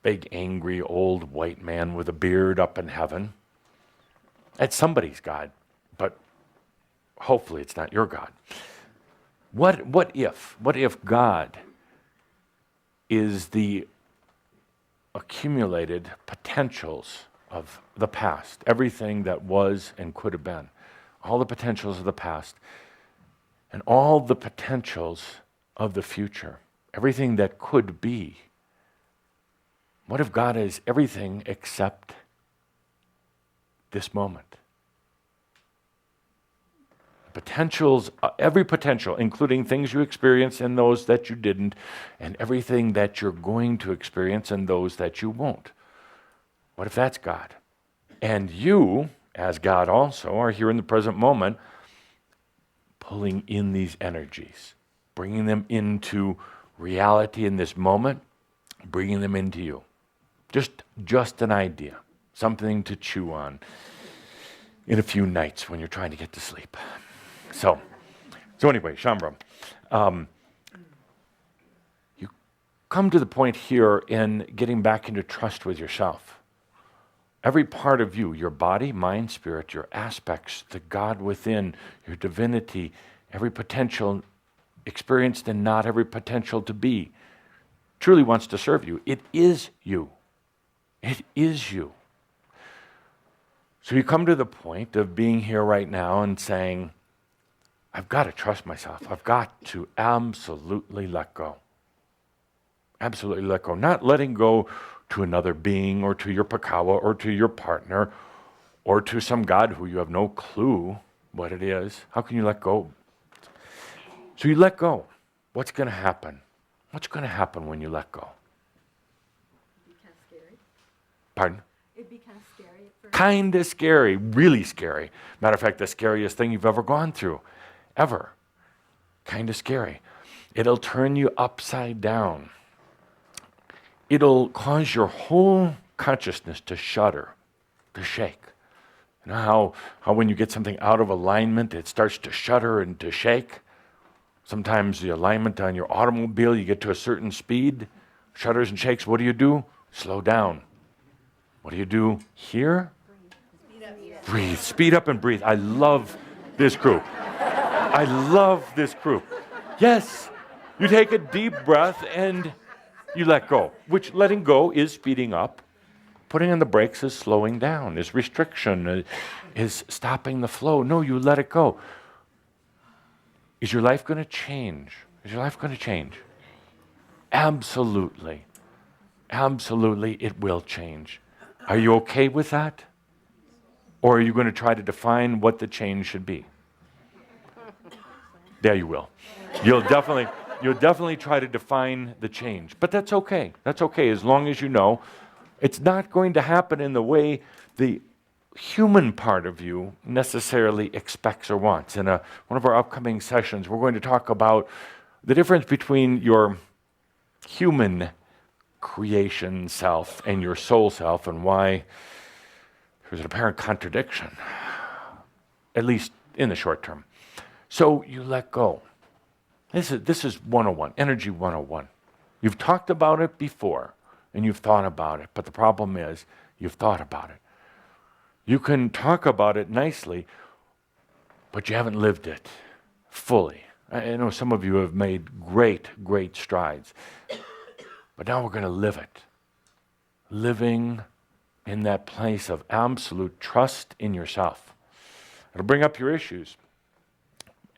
big, angry, old white man with a beard up in heaven. It's somebody's God, but hopefully it's not your God. What if God is the accumulated potentials of the past, everything that was and could have been, all the potentials of the past, and all the potentials of the future, everything that could be, What if God is everything except this moment? Potentials, every potential, including things you experienced and those that you didn't, and everything that you're going to experience and those that you won't. What if that's God? And you, as God also, are here in the present moment, pulling in these energies, bringing them into reality in this moment, bringing them into you. Just an idea, something to chew on in a few nights when you're trying to get to sleep. So anyway, Shambram, you come to the point here in getting back into trust with yourself. Every part of you, your body, mind, spirit, your aspects, the God within, your divinity, every potential experienced and not every potential to be, truly wants to serve you. It is you. It is you. So you come to the point of being here right now and saying, I've got to trust myself. I've got to absolutely let go. Absolutely let go. Not letting go to another being or to your pakawa or to your partner or to some God who you have no clue what it is. How can you let go? So you let go. What's going to happen? What's going to happen when you let go? It becomes scary. Pardon? It becomes scary at first. Kind of scary, really scary. Matter of fact, the scariest thing you've ever gone through, ever. Kind of scary. It'll turn you upside down. It'll cause your whole consciousness to shudder, to shake. You know how when you get something out of alignment, it starts to shudder and to shake? Sometimes the alignment on your automobile, you get to a certain speed, shudders and shakes. What do? Slow down. What do you do here? Breathe. Speed up and breathe. I love this group. I love this group. Yes, you take a deep breath and you let go, which letting go is speeding up. Putting on the brakes is slowing down, is restriction, is stopping the flow. No, you let it go. Is your life going to change? Is your life going to change? Absolutely. Absolutely, it will change. Are you okay with that? Or are you going to try to define what the change should be? Yeah, you will. You'll definitely try to define the change. But that's okay. That's okay as long as you know it's not going to happen in the way the human part of you necessarily expects or wants. In one of our upcoming sessions, we're going to talk about the difference between your human creation self and your soul self and why there's an apparent contradiction, at least in the short term. So you let go. This is 101, Energy 101. You've talked about it before and you've thought about it, but the problem is you've thought about it. You can talk about it nicely, but you haven't lived it fully. I know some of you have made great strides, but now we're going to live it. Living in that place of absolute trust in yourself. It'll bring up your issues.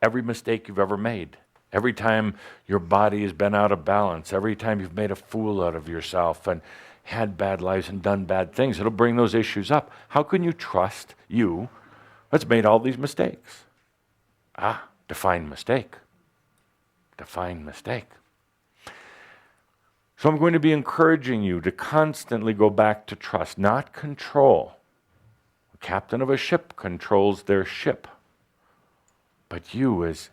Every mistake you've ever made, every time your body has been out of balance, every time you've made a fool out of yourself and had bad lives and done bad things, it'll bring those issues up. How can you trust you that's made all these mistakes? Define mistake. Define mistake. So I'm going to be encouraging you to constantly go back to trust, not control. The captain of a ship controls their ship. But you, as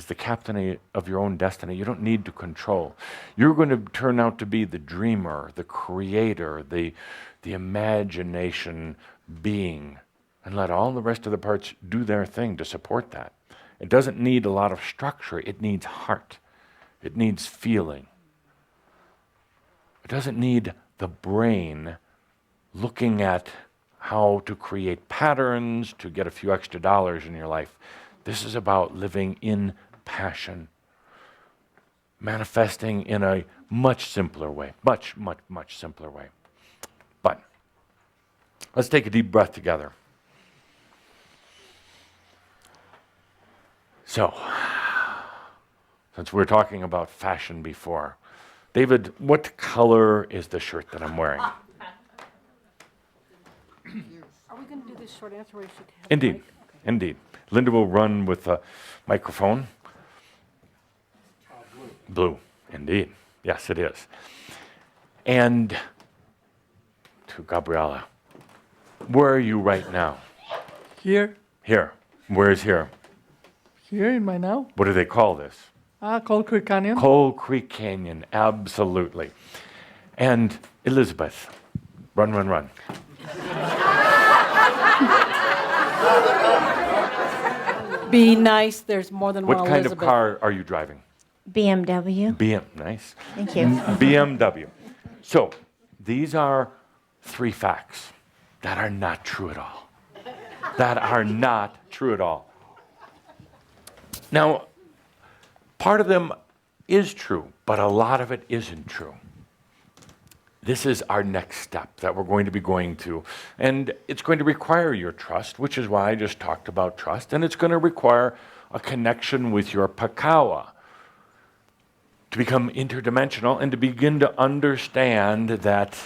the captain of your own destiny, you don't need to control. You're going to turn out to be the dreamer, the creator, the imagination being, and let all the rest of the parts do their thing to support that. It doesn't need a lot of structure. It needs heart. It needs feeling. It doesn't need the brain looking at how to create patterns to get a few extra dollars in your life. This is about living in passion, manifesting in a much simpler way, much simpler way. But let's take a deep breath together. So, since we were talking about fashion before, David, what color is the shirt that I'm wearing? Are we going to do this short answer or we should have Indeed, the mic? Okay. indeed. Linda will run with the microphone. Blue, indeed. Yes, it is. And to Gabriella, where are you right now? Here, Here. Where is here? here in my now, What do they call this? Cold Creek Canyon. Coal Creek Canyon, absolutely. And Elizabeth, run, run, run. Be nice, there's more than one What kind Elizabeth. of car are you driving? BMW. Nice. Thank you. BMW. So, these are 3 facts that are not true at all. That are not true at all. Now, part of them is true, but a lot of it isn't true. This is our next step that we're going to be going to. And it's going to require your trust, which is why I just talked about trust. And it's going to require a connection with your pakawa to become interdimensional and to begin to understand that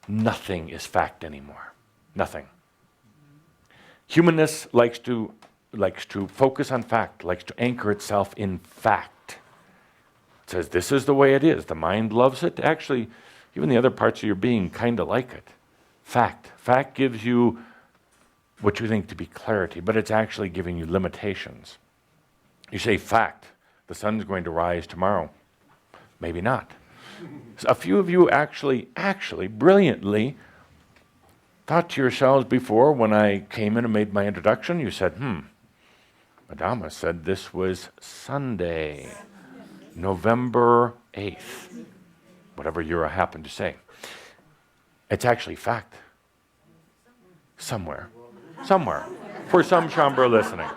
nothing is fact anymore. Nothing. Humanness likes to focus on fact, likes to anchor itself in fact. It says this is the way it is. The mind loves it. Actually, even the other parts of your being kind of like it. Fact. Fact gives you what you think to be clarity, but it's actually giving you limitations. You say fact, the sun's going to rise tomorrow. Maybe not. A few of you actually brilliantly thought to yourselves before when I came in and made my introduction, you said, Adamus said this was Sunday, November 8th, whatever year I happen to say. It's actually fact. Somewhere, for some chambre listening.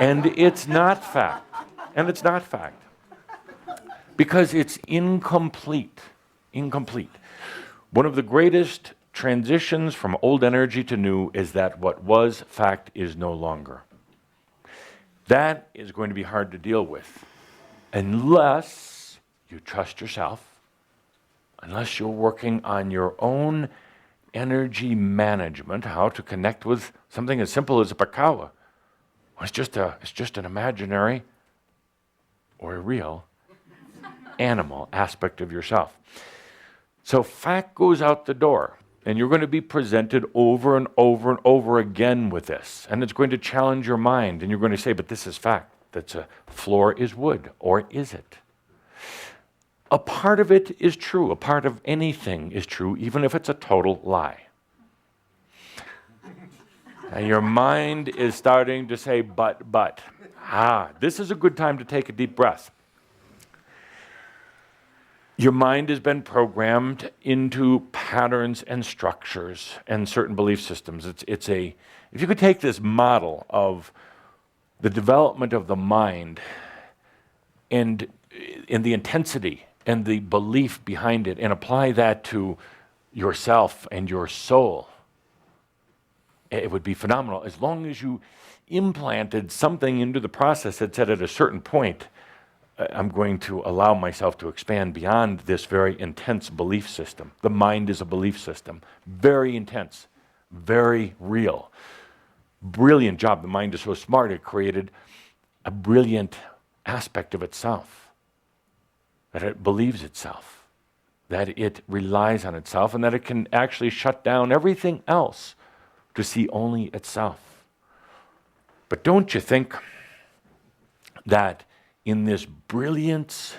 And it's not fact. Because it's incomplete. One of the greatest transitions from old energy to new is that what was fact is no longer. That is going to be hard to deal with unless you trust yourself, unless you're working on your own energy management, how to connect with something as simple as a pakawa. It's just an imaginary or a real animal aspect of yourself. So fact goes out the door, and you're going to be presented over and over and over again with this, and it's going to challenge your mind, and you're going to say, but this is fact. That's a floor is wood, or is it? A part of it is true. A part of anything is true, even if it's a total lie. And your mind is starting to say, but. This is a good time to take a deep breath. Your mind has been programmed into patterns and structures and certain belief systems. If you could take this model of the development of the mind and the intensity and the belief behind it and apply that to yourself and your soul, it would be phenomenal. As long as you implanted something into the process that said at a certain point, I'm going to allow myself to expand beyond this very intense belief system. The mind is a belief system. Very intense, very real. Brilliant job. The mind is so smart, it created a brilliant aspect of itself. That it believes itself. That it relies on itself, and that it can actually shut down everything else to see only itself. But don't you think that in this brilliance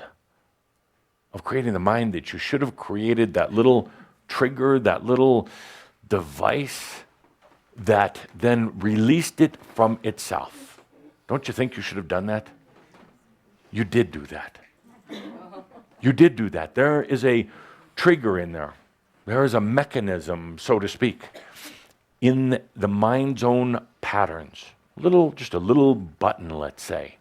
of creating the mind that you should have created that little trigger, that little device that then released it from itself? Don't you think you should have done that? You did do that. You did do that. There is a trigger in there. There is a mechanism, so to speak, in the mind's own patterns. Just a little button, let's say.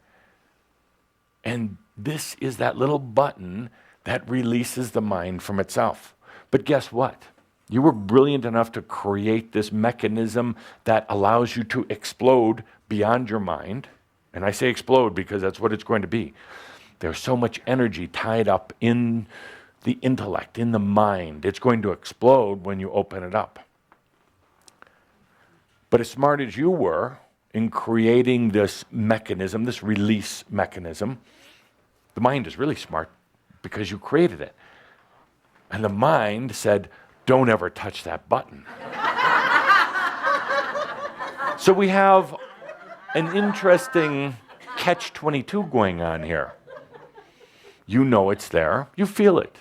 And this is that little button that releases the mind from itself. But guess what? You were brilliant enough to create this mechanism that allows you to explode beyond your mind. And I say explode because that's what it's going to be. There's so much energy tied up in the intellect, in the mind. It's going to explode when you open it up. But as smart as you were in creating this mechanism, this release mechanism, the mind is really smart because you created it. And the mind said, don't ever touch that button. So we have an interesting catch-22 going on here. You know it's there. You feel it.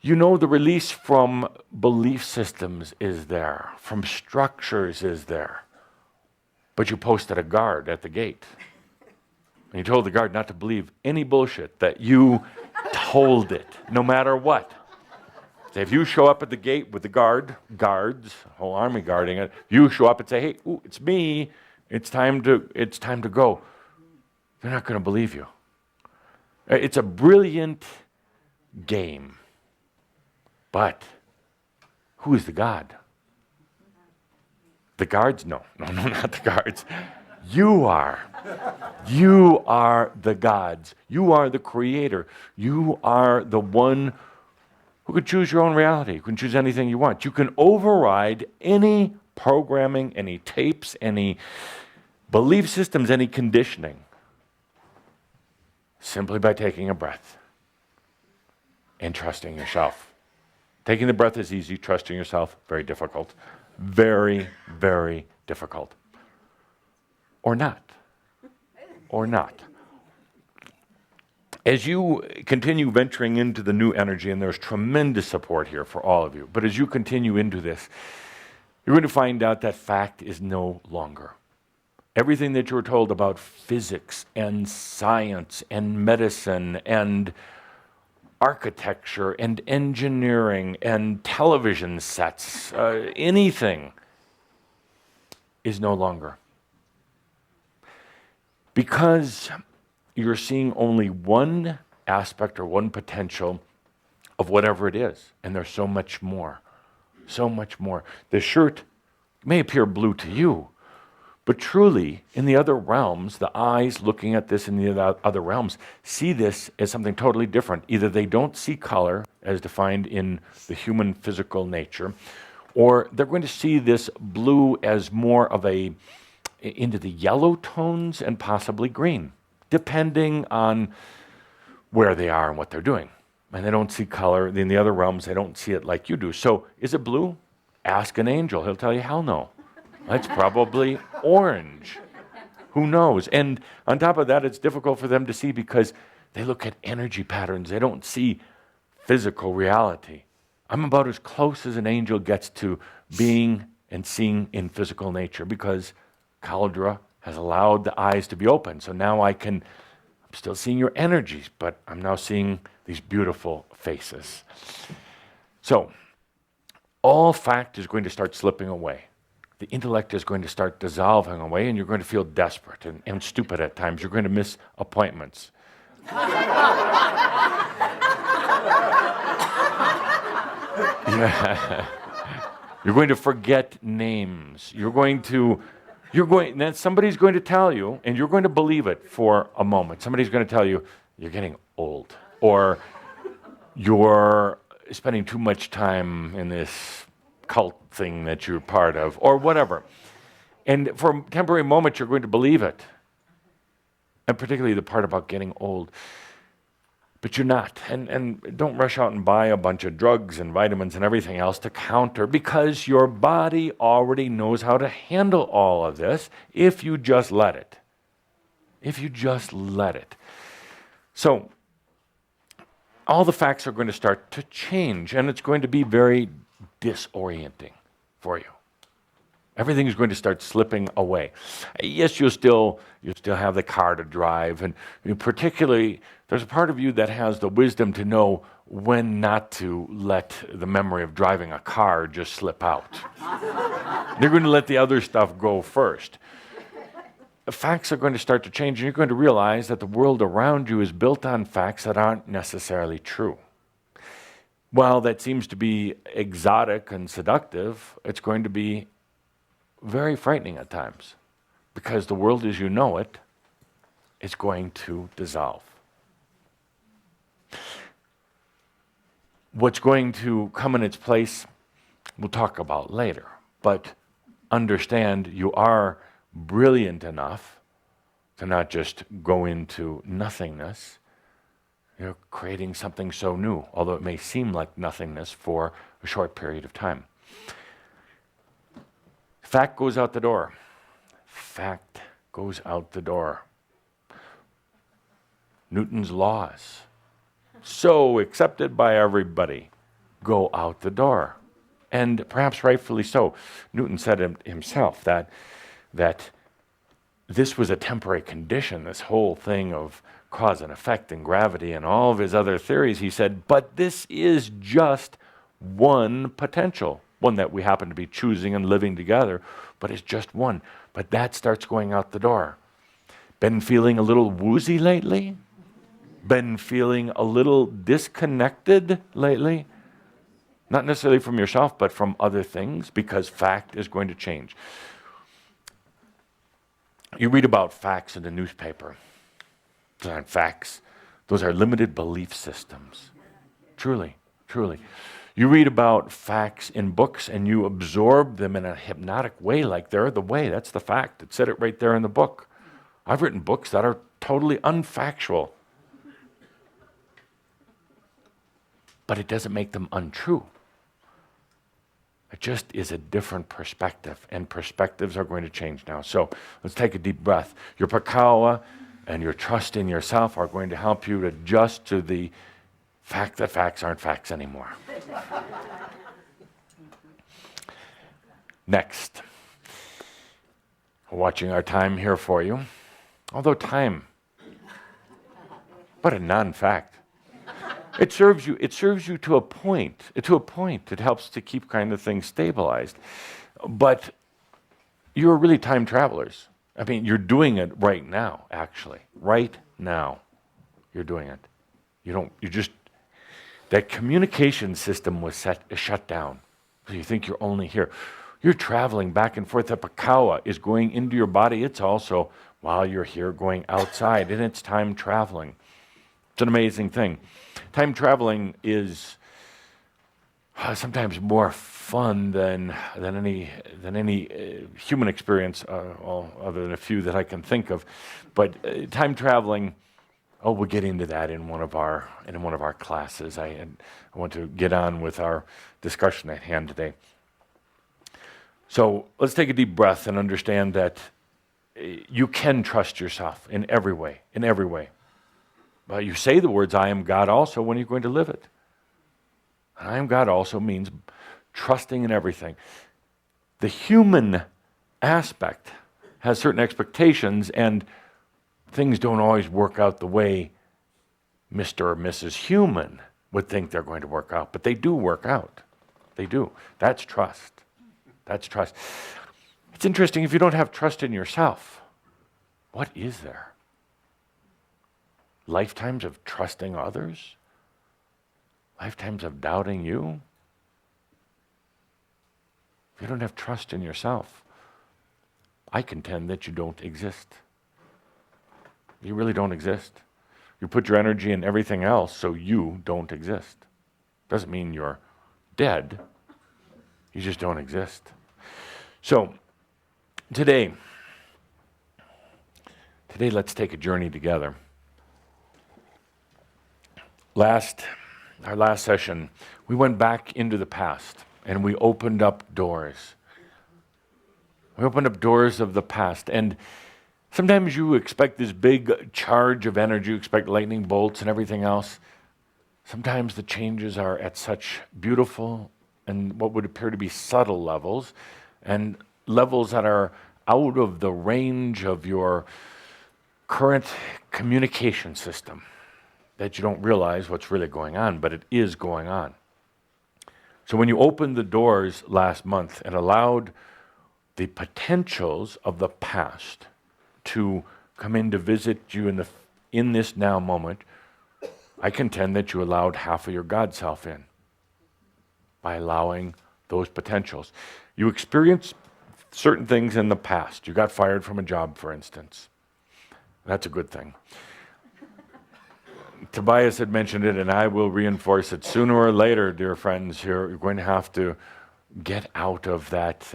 You know the release from belief systems is there, from structures is there. But you posted a guard at the gate. And you told the guard not to believe any bullshit, that you told it, no matter what. So if you show up at the gate with the guards, whole army guarding it, you show up and say, hey, ooh, it's me, it's time to go. They're not going to believe you. It's a brilliant game. But who is the God? The guards? No, not the guards. You are. You are the gods. You are the creator. You are the one who can choose your own reality. You can choose anything you want. You can override any programming, any tapes, any belief systems, any conditioning, simply by taking a breath and trusting yourself. Taking the breath is easy. Trusting yourself, very difficult. Very, very difficult. Or not. Or not. As you continue venturing into the new energy, and there's tremendous support here for all of you, but as you continue into this, you're going to find out that fact is no longer. Everything that you were told about physics and science and medicine and architecture and engineering and television sets, anything is no longer. Because you're seeing only one aspect or one potential of whatever it is, and there's so much more, so much more. The shirt may appear blue to you, but truly, in the other realms, the eyes looking at this in the other realms see this as something totally different. Either they don't see color as defined in the human physical nature, or they're going to see this blue as more of into the yellow tones and possibly green, depending on where they are and what they're doing. And they don't see color. In the other realms, they don't see it like you do. So, is it blue? Ask an angel. He'll tell you, hell no. That's probably orange. Who knows? And on top of that, it's difficult for them to see because they look at energy patterns. They don't see physical reality. I'm about as close as an angel gets to being and seeing in physical nature because Cauldre has allowed the eyes to be open. So now I'm still seeing your energies, but I'm now seeing these beautiful faces. So all fact is going to start slipping away. The intellect is going to start dissolving away, and you're going to feel desperate and stupid at times. You're going to miss appointments. Yeah. You're going to forget names. Then somebody's going to tell you, and you're going to believe it for a moment. Somebody's going to tell you, you're getting old, or you're spending too much time in this cult thing that you're part of, or whatever. And for a temporary moment, you're going to believe it. And particularly the part about getting old. But you're not. And don't rush out and buy a bunch of drugs and vitamins and everything else to counter, because your body already knows how to handle all of this if you just let it. If you just let it. So, all the facts are going to start to change, and it's going to be very disorienting for you. Everything is going to start slipping away. Yes, you'll still have the car to drive, and particularly there's a part of you that has the wisdom to know when not to let the memory of driving a car just slip out. You're going to let the other stuff go first. The facts are going to start to change, and you're going to realize that the world around you is built on facts that aren't necessarily true. While that seems to be exotic and seductive, it's going to be very frightening at times, because the world as you know it is going to dissolve. What's going to come in its place, we'll talk about later. But understand you are brilliant enough to not just go into nothingness. You're creating something so new, although it may seem like nothingness for a short period of time. Fact goes out the door. Fact goes out the door. Newton's laws, so accepted by everybody, go out the door. And perhaps rightfully so. Newton said himself that this was a temporary condition, this whole thing of cause and effect and gravity and all of his other theories. He said, but this is just one potential, one that we happen to be choosing and living together, but it's just one. But that starts going out the door. Been feeling a little woozy lately? Been feeling a little disconnected lately? Not necessarily from yourself, but from other things, because fact is going to change. You read about facts in the newspaper. Those aren't facts. Those are limited belief systems. Truly, truly. You read about facts in books and you absorb them in a hypnotic way, like they're the way. That's the fact. It said it right there in the book. I've written books that are totally unfactual. But it doesn't make them untrue. It just is a different perspective, and perspectives are going to change now. So let's take a deep breath. Your pakawa and your trust in yourself are going to help you to adjust to the fact that facts aren't facts anymore. Next, watching our time here for you. Although time, but a non-fact. It serves you to a point. To a point. It helps to keep kind of things stabilized. But you're really time travelers. I mean, you're doing it right now, actually. Right now. You're doing it. That communication system was shut down. So you think you're only here. You're traveling back and forth. The pakawa is going into your body. It's also, while you're here, going outside. And it's time traveling. It's an amazing thing. Time traveling is sometimes more fun than any human experience, other than a few that I can think of. But time traveling, we'll get into that in one of our classes. I want to get on with our discussion at hand today. So let's take a deep breath and understand that you can trust yourself in every way. In every way. You say the words, I am God also, when you're going to live it. And I am God also means trusting in everything. The human aspect has certain expectations, and things don't always work out the way Mr. or Mrs. Human would think they're going to work out. But they do work out. They do. That's trust. That's trust. It's interesting, if you don't have trust in yourself, what is there? Lifetimes of trusting others? Lifetimes of doubting you? If you don't have trust in yourself, I contend that you don't exist. You really don't exist. You put your energy in everything else, so you don't exist. Doesn't mean you're dead. You just don't exist. So, today let's take a journey together. Our last session, we went back into the past and we opened up doors. We opened up doors of the past, and sometimes you expect this big charge of energy, you expect lightning bolts and everything else. Sometimes the changes are at such beautiful and what would appear to be subtle levels, and levels that are out of the range of your current communication system, that you don't realize what's really going on, but it is going on. So when you opened the doors last month and allowed the potentials of the past to come in to visit you in this now moment, I contend that you allowed half of your God self in by allowing those potentials. You experienced certain things in the past. You got fired from a job, for instance. That's a good thing. Tobias had mentioned it, and I will reinforce it. Sooner or later, dear friends, you're going to have to get out of that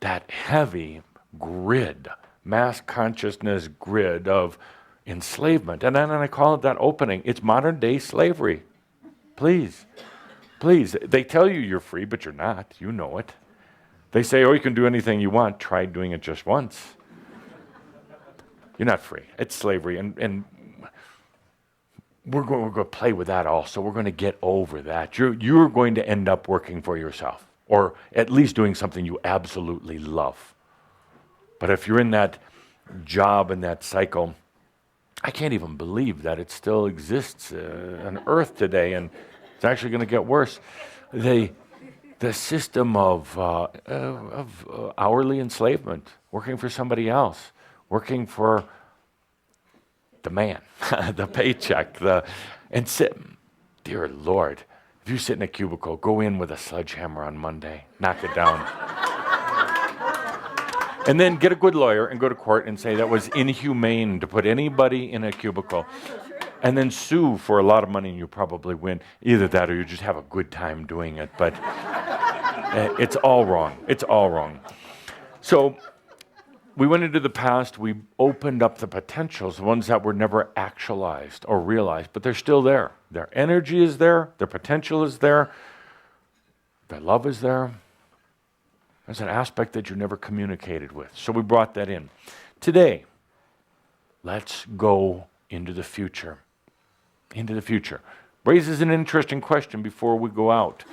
that heavy grid, mass consciousness grid of enslavement. And then I call it that opening. It's modern day slavery. Please, please. They tell you you're free, but you're not. You know it. They say, oh, you can do anything you want. Try doing it just once. You're not free. It's slavery. And we're going to play with that also. We're going to get over that. You're going to end up working for yourself, or at least doing something you absolutely love. But if you're in that job and that cycle, I can't even believe that it still exists on Earth today, and it's actually going to get worse. The system of hourly enslavement, working for somebody else, working for the man, the paycheck, dear Lord, if you sit in a cubicle, go in with a sledgehammer on Monday, knock it down. And then get a good lawyer and go to court and say that was inhumane to put anybody in a cubicle. And then sue for a lot of money and you probably win. Either that or you just have a good time doing it. But it's all wrong. It's all wrong. So we went into the past. We opened up the potentials, the ones that were never actualized or realized, but they're still there. Their energy is there. Their potential is there. Their love is there. There's an aspect that you never communicated with. So we brought that in. Today, let's go into the future. Into the future. Raises an interesting question before we go out.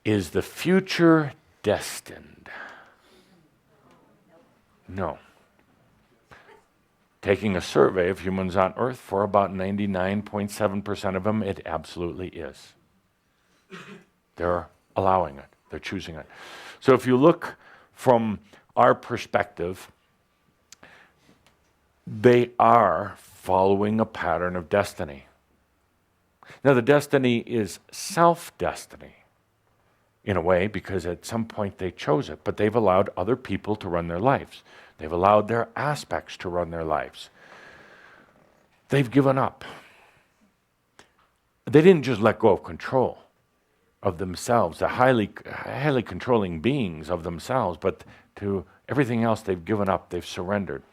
Is the future destined? No. Taking a survey of humans on Earth, for about 99.7% of them, it absolutely is. They're allowing it. They're choosing it. So if you look from our perspective, they are following a pattern of destiny. Now, the destiny is self-destiny, in a way, because at some point they chose it, but they've allowed other people to run their lives. They've allowed their aspects to run their lives. They've given up. They didn't just let go of control of themselves, the highly controlling beings of themselves, but to everything else they've given up, they've surrendered.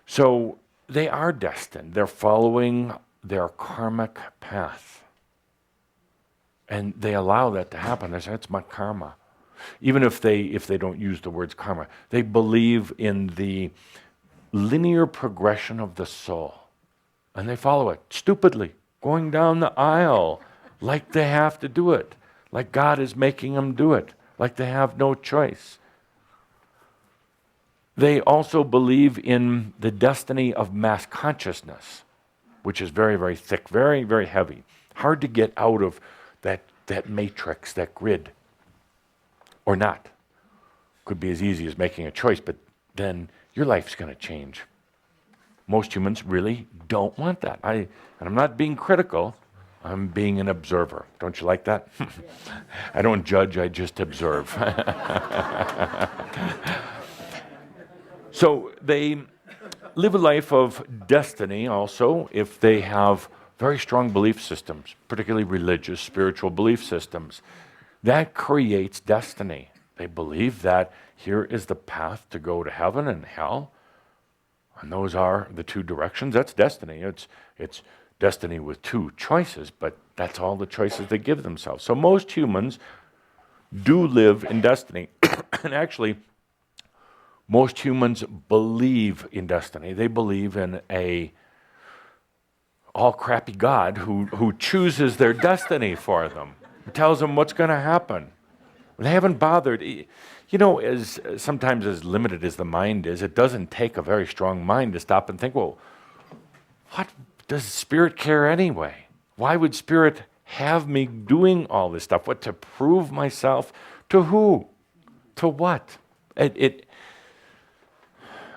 So they are destined. They're following their karmic path. And they allow that to happen. They say, it's my karma. Even if they don't use the words karma, they believe in the linear progression of the soul. And they follow it stupidly, going down the aisle, like they have to do it, like God is making them do it, like they have no choice. They also believe in the destiny of mass consciousness, which is very, very thick, very, very heavy. Hard to get out of that matrix, that grid, or not. Could be as easy as making a choice, but then your life's going to change. Most humans really don't want that. And I'm not being critical. I'm being an observer. Don't you like that? I don't judge, I just observe. So they live a life of destiny also if they have very strong belief systems, particularly religious, spiritual belief systems. That creates destiny. They believe that here is the path to go to heaven and hell, and those are the two directions. That's destiny. It's destiny with two choices, but that's all the choices they give themselves. So most humans do live in destiny. And actually, most humans believe in destiny. They believe in a all crappy God who chooses their destiny for them, who tells them what's going to happen. They haven't bothered. You know, sometimes as limited as the mind is, it doesn't take a very strong mind to stop and think, well, what does Spirit care anyway? Why would Spirit have me doing all this stuff? What, to prove myself? To who? To what?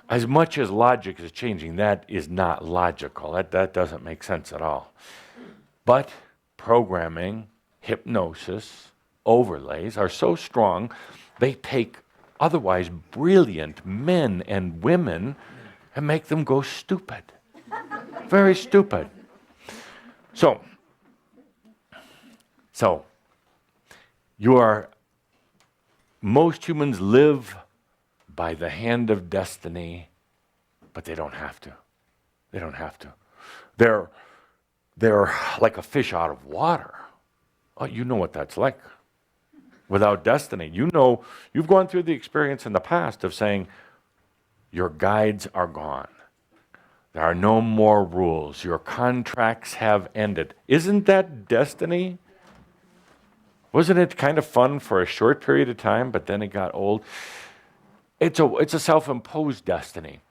As much as logic is changing, that is not logical. That doesn't make sense at all. But programming, hypnosis, overlays are so strong, they take otherwise brilliant men and women and make them go stupid. Very stupid. So, most humans live by the hand of destiny, but they don't have to. They don't have to. They're like a fish out of water. Oh, you know what that's like. Without destiny, you know, you've gone through the experience in the past of saying, your guides are gone. There are no more rules. Your contracts have ended. Isn't that destiny? Wasn't it kind of fun for a short period of time, but then it got old? It's a self-imposed destiny.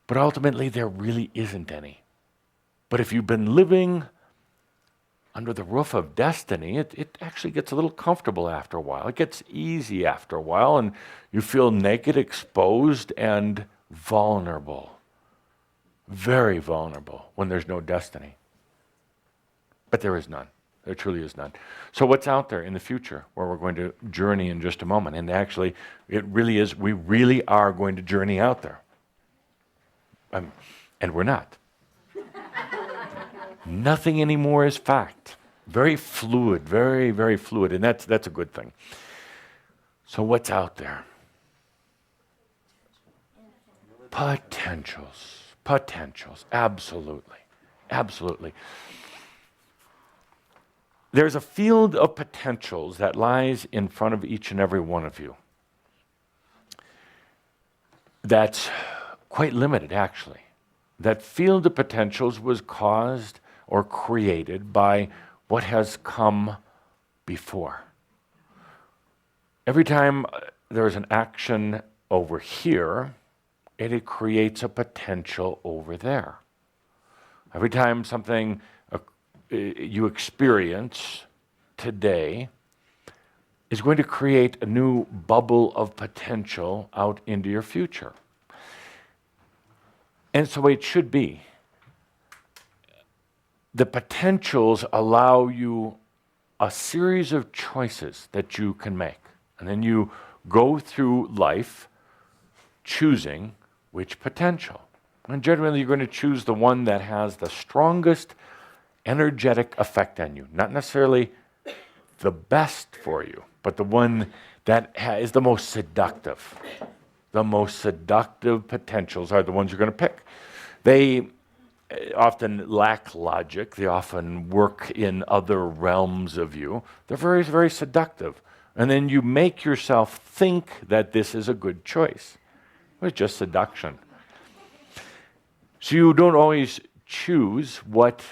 But ultimately, there really isn't any. But if you've been living under the roof of destiny, it actually gets a little comfortable after a while. It gets easy after a while, and you feel naked, exposed, and vulnerable. Very vulnerable when there's no destiny. But there is none. There truly is none. So what's out there in the future where we're going to journey in just a moment? And actually, it really is, we really are going to journey out there. And we're not. Nothing anymore is fact. Very fluid, very, very fluid. And that's a good thing. So what's out there? Potentials. Potentials. Absolutely. Absolutely. There's a field of potentials that lies in front of each and every one of you. That's quite limited, actually. That field of potentials was caused or created by what has come before. Every time there's an action over here, it creates a potential over there. Every time something you experience today is going to create a new bubble of potential out into your future. And so it should be. The potentials allow you a series of choices that you can make. And then you go through life choosing which potential. And generally you're going to choose the one that has the strongest energetic effect on you. Not necessarily the best for you, but the one that is the most seductive. The most seductive potentials are the ones you're going to pick. They often lack logic. They often work in other realms of you. They're very, very seductive. And then you make yourself think that this is a good choice. It's just seduction. So you don't always choose what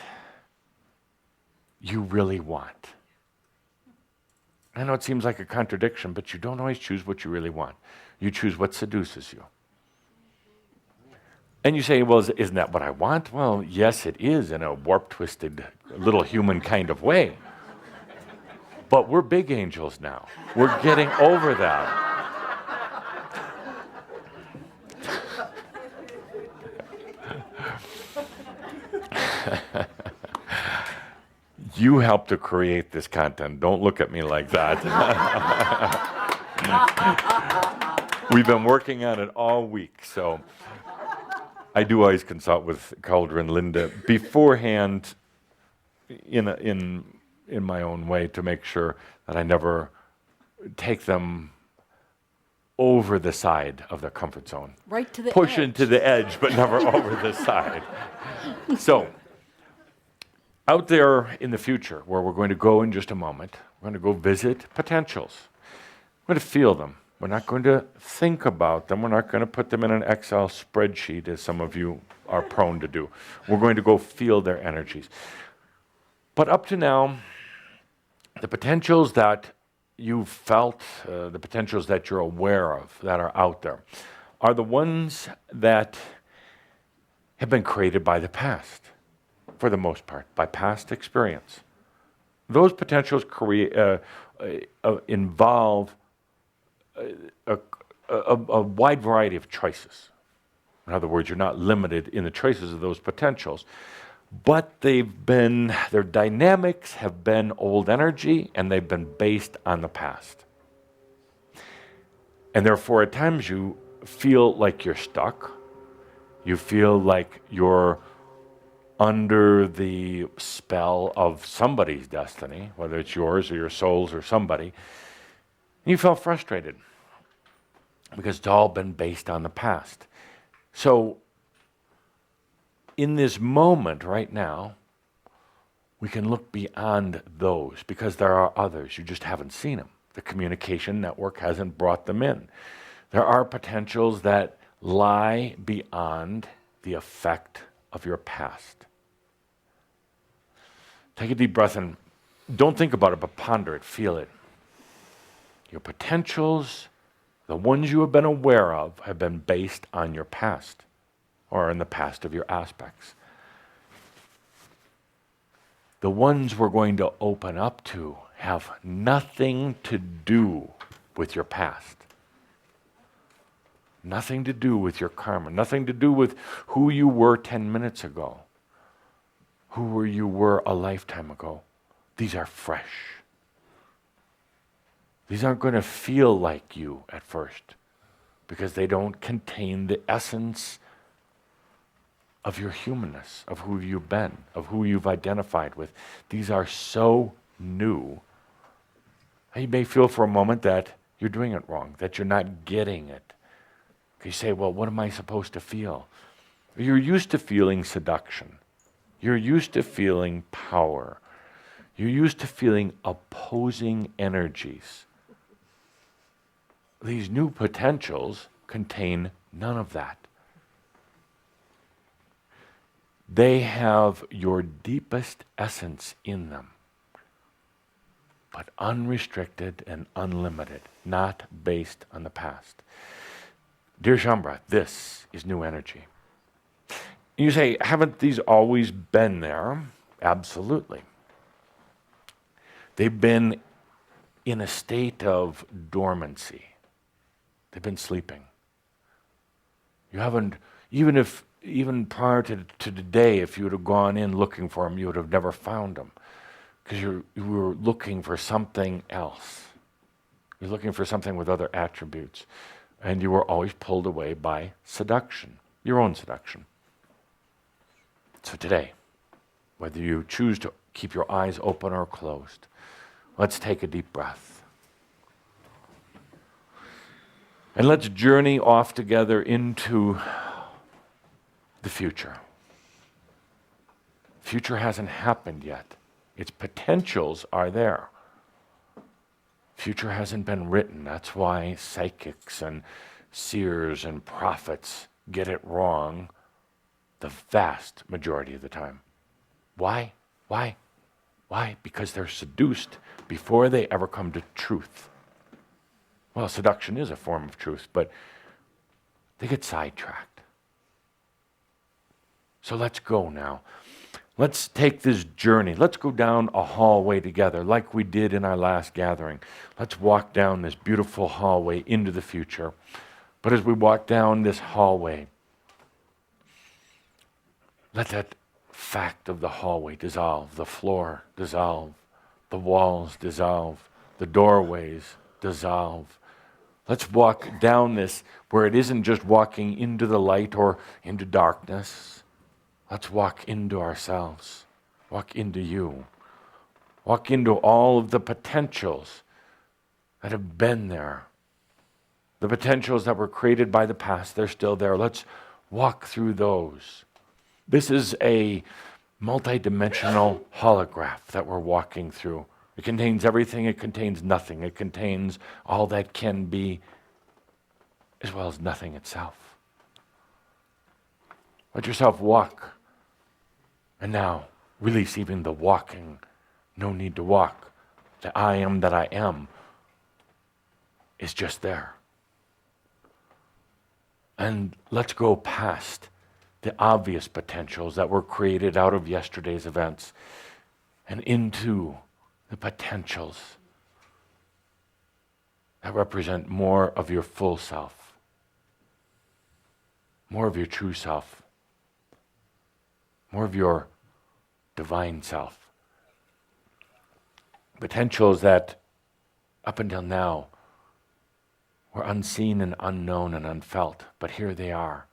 you really want. I know it seems like a contradiction, but you don't always choose what you really want. You choose what seduces you. And you say, well, isn't that what I want? Well, yes, it is in a warped, twisted, little human kind of way. But we're big angels now. We're getting over that. You helped to create this content. Don't look at me like that. We've been working on it all week, so I do always consult with Calder and Linda beforehand in my own way to make sure that I never take them over the side of their comfort zone. Right to the Push edge. into the edge, but never over the side. So, out there in the future, where we're going to go in just a moment, we're going to go visit potentials. We're going to feel them. We're not going to think about them. We're not going to put them in an Excel spreadsheet, as some of you are prone to do. We're going to go feel their energies. But up to now, the potentials that you've felt, the potentials that you're aware of, that are out there, are the ones that have been created by the past, for the most part, by past experience. Those potentials involve a wide variety of choices. In other words, you're not limited in the choices of those potentials. But their dynamics have been old energy, and they've been based on the past. And therefore, at times you feel like you're stuck. You feel like you're under the spell of somebody's destiny, whether it's yours or your soul's or somebody. And you felt frustrated because it's all been based on the past. So, in this moment right now, we can look beyond those because there are others. You just haven't seen them. The communication network hasn't brought them in. There are potentials that lie beyond the effect of your past. Take a deep breath and don't think about it, but ponder it, feel it. Your potentials, the ones you have been aware of, have been based on your past or in the past of your aspects. The ones we're going to open up to have nothing to do with your past. Nothing to do with your karma. Nothing to do with who you were 10 minutes ago. Who you were a lifetime ago. These are fresh. These aren't going to feel like you at first because they don't contain the essence of your humanness, of who you've been, of who you've identified with. These are so new. You may feel for a moment that you're doing it wrong, that you're not getting it. You say, well, what am I supposed to feel? You're used to feeling seduction. You're used to feeling power. You're used to feeling opposing energies. These new potentials contain none of that. They have your deepest essence in them, but unrestricted and unlimited, not based on the past. Dear Shambra, this is new energy. You say, haven't these always been there? Absolutely. They've been in a state of dormancy. They've been sleeping. You haven't, even prior to today, if you would have gone in looking for them, you would have never found them. Because you were looking for something else. You're looking for something with other attributes. And you were always pulled away by seduction, your own seduction. So today, whether you choose to keep your eyes open or closed, let's take a deep breath. And let's journey off together into the future. Future hasn't happened yet. Its potentials are there. Future hasn't been written. That's why psychics and seers and prophets get it wrong the vast majority of the time. Why? Why? Why? Because they're seduced before they ever come to truth. Well, seduction is a form of truth, but they get sidetracked. So let's go now. Let's take this journey. Let's go down a hallway together like we did in our last gathering. Let's walk down this beautiful hallway into the future. But as we walk down this hallway, let that fact of the hallway dissolve, the floor dissolve, the walls dissolve, the doorways dissolve. Let's walk down this where it isn't just walking into the light or into darkness. Let's walk into ourselves, walk into you, walk into all of the potentials that have been there. The potentials that were created by the past, they're still there. Let's walk through those. This is a multidimensional holograph that we're walking through. It contains everything, it contains nothing. It contains all that can be, as well as nothing itself. Let yourself walk. And now, release even the walking. No need to walk. The I am that I am is just there. And let's go past the obvious potentials that were created out of yesterday's events and into the potentials that represent more of your full self, more of your true self, more of your divine self. Potentials that up until now were unseen and unknown and unfelt, but here they are.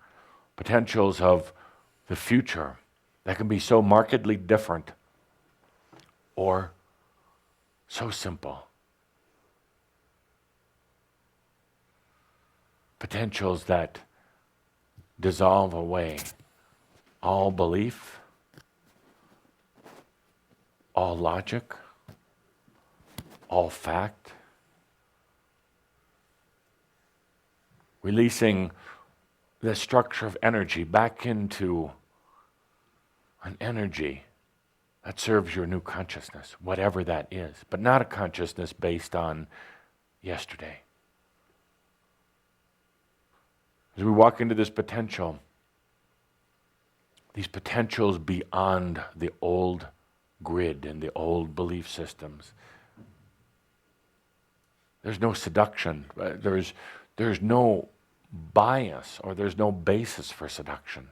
Potentials of the future that can be so markedly different or so simple. Potentials that dissolve away all belief, all logic, all fact, releasing the structure of energy back into an energy that serves your new consciousness, whatever that is, but not a consciousness based on yesterday. As we walk into this potential, these potentials beyond the old grid and the old belief systems, there's no seduction, there's no bias or there's no basis for seduction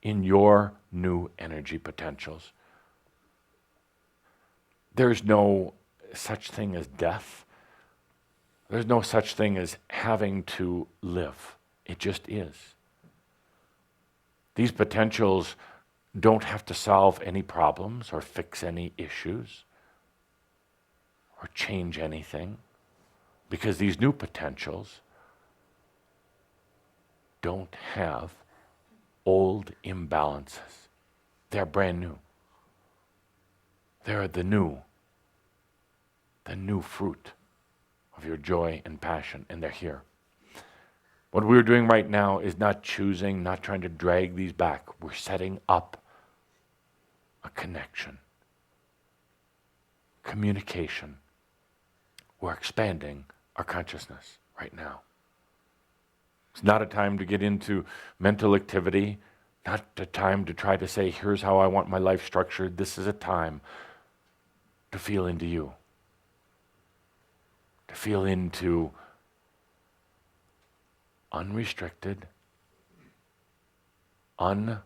in your new energy potentials. There's no such thing as death. There's no such thing as having to live. It just is. These potentials don't have to solve any problems or fix any issues or change anything, because these new potentials don't have old imbalances. They're brand new. They're the new fruit of your joy and passion, and they're here. What we're doing right now is not choosing, not trying to drag these back. We're setting up a connection, communication. We're expanding our consciousness right now. It's not a time to get into mental activity, not a time to try to say, here's how I want my life structured. This is a time to feel into you, to feel into unrestricted, unbalanced,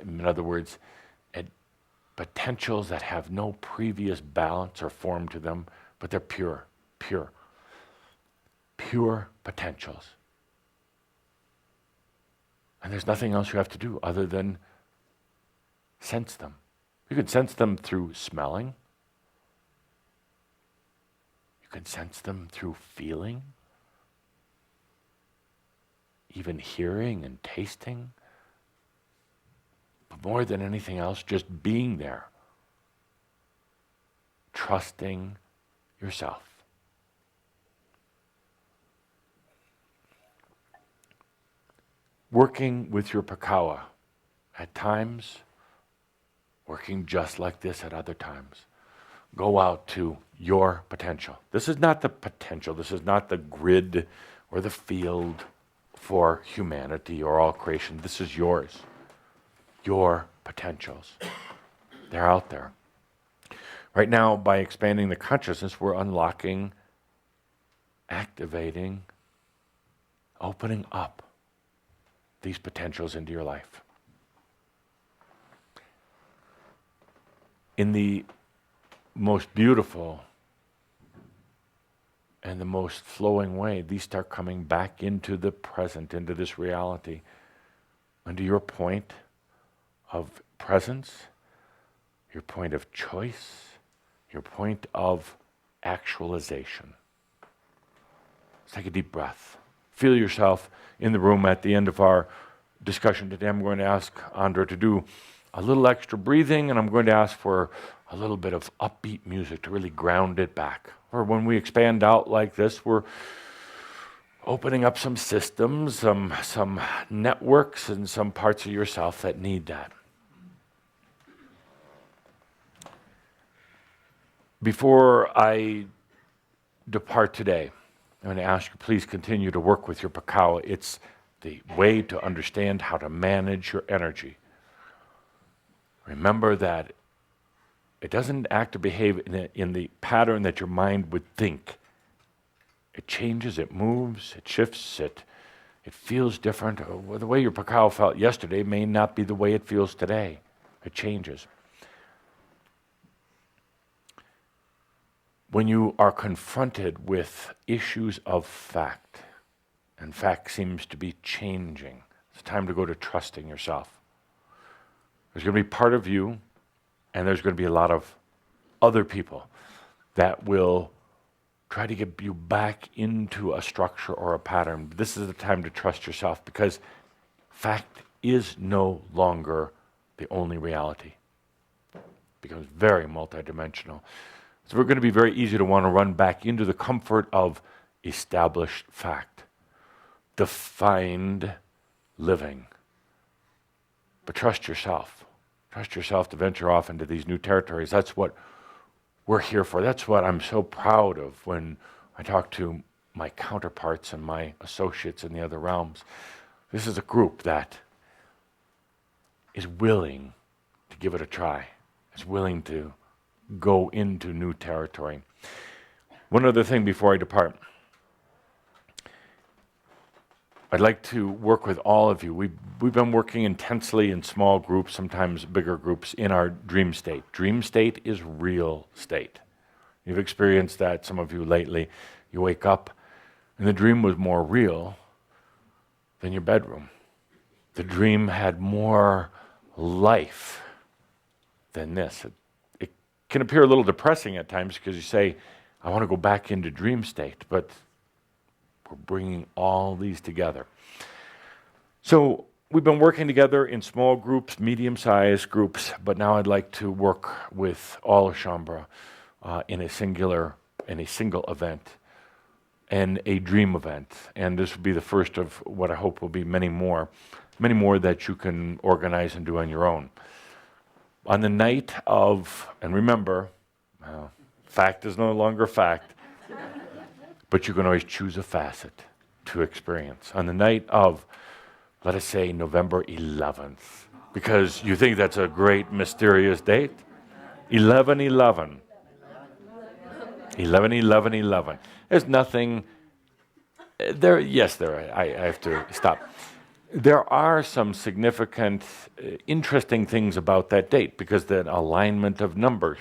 in other words, potentials that have no previous balance or form to them, but they're pure potentials. And there's nothing else you have to do other than sense them. You can sense them through smelling. You can sense them through feeling, even hearing and tasting. But more than anything else, just being there, trusting yourself. Working with your pakawa at times, working just like this at other times. Go out to your potential. This is not the potential, this is not the grid or the field for humanity or all creation. This is yours. Your potentials. They're out there. Right now, by expanding the consciousness, we're unlocking, activating, opening up these potentials into your life. In the most beautiful and the most flowing way, these start coming back into the present, into this reality, into your point of presence, your point of choice, your point of actualization. Let's take a deep breath. Feel yourself in the room. At the end of our discussion today, I'm going to ask Andra to do a little extra breathing, and I'm going to ask for a little bit of upbeat music to really ground it back. Or when we expand out like this, we're opening up some systems, some networks, and some parts of yourself that need that. Before I depart today, I'm going to ask you, please continue to work with your pakawa. It's the way to understand how to manage your energy. Remember that it doesn't act or behave in the pattern that your mind would think. It changes, it moves, it shifts, it feels different. The way your pakawa felt yesterday may not be the way it feels today. It changes. when you are confronted with issues of fact, and fact seems to be changing, it's time to go to trusting yourself. There's going to be part of you, and there's going to be a lot of other people that will try to get you back into a structure or a pattern. This is the time to trust yourself, because fact is no longer the only reality. It becomes very multidimensional. So we're going to be very easy to want to run back into the comfort of established fact, defined living. But trust yourself. Trust yourself to venture off into these new territories. That's what we're here for. That's what I'm so proud of when I talk to my counterparts and my associates in the other realms. This is a group that is willing to give it a try, is willing to go into new territory. One other thing before I depart. I'd like to work with all of you. We've been working intensely in small groups, sometimes bigger groups, in our dream state. Dream state is real state. You've experienced that, some of you lately. You wake up and the dream was more real than your bedroom. The dream had more life than this. It can appear a little depressing at times because you say, I want to go back into dream state, but we're bringing all these together. So we've been working together in small groups, medium-sized groups, but now I'd like to work with all of Shaumbra in a single event, and a dream event. And this will be the first of what I hope will be many more that you can organize and do on your own. On the night of, and remember, fact is no longer fact, but you can always choose a facet to experience. On the night of, let us say, November 11th, because you think that's a great mysterious date, 11/11. 11/11/11. There's nothing, I have to stop. There are some significant, interesting things about that date, because the alignment of numbers.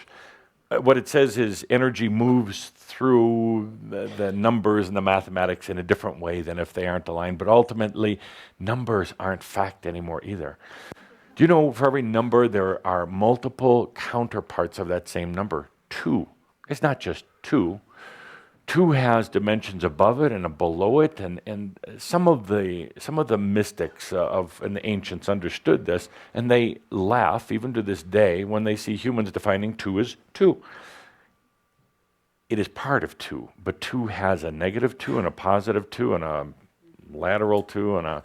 What it says is energy moves through the numbers and the mathematics in a different way than if they aren't aligned. But ultimately, numbers aren't fact anymore either. Do you know for every number there are multiple counterparts of that same number? 2. It's not just 2. 2 has dimensions above it and below it, and some of the mystics and the ancients understood this, and they laugh even to this day when they see humans defining 2 as 2. It is part of 2, but 2 has a negative 2 and a positive 2 and a lateral 2 and a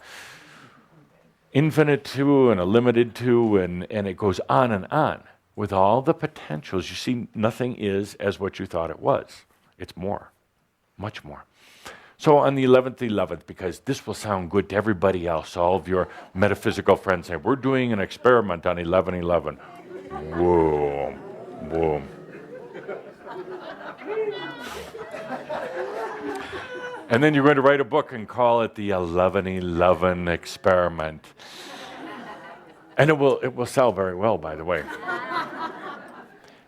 infinite 2 and a limited 2, and it goes on with all the potentials. You see, nothing is as what you thought it was. It's more. Much more. So on the 11th, because this will sound good to everybody else, all of your metaphysical friends say, we're doing an experiment on 11/11. Whoa, whoa. And then you're going to write a book and call it the 11/11 experiment. And it will sell very well, by the way.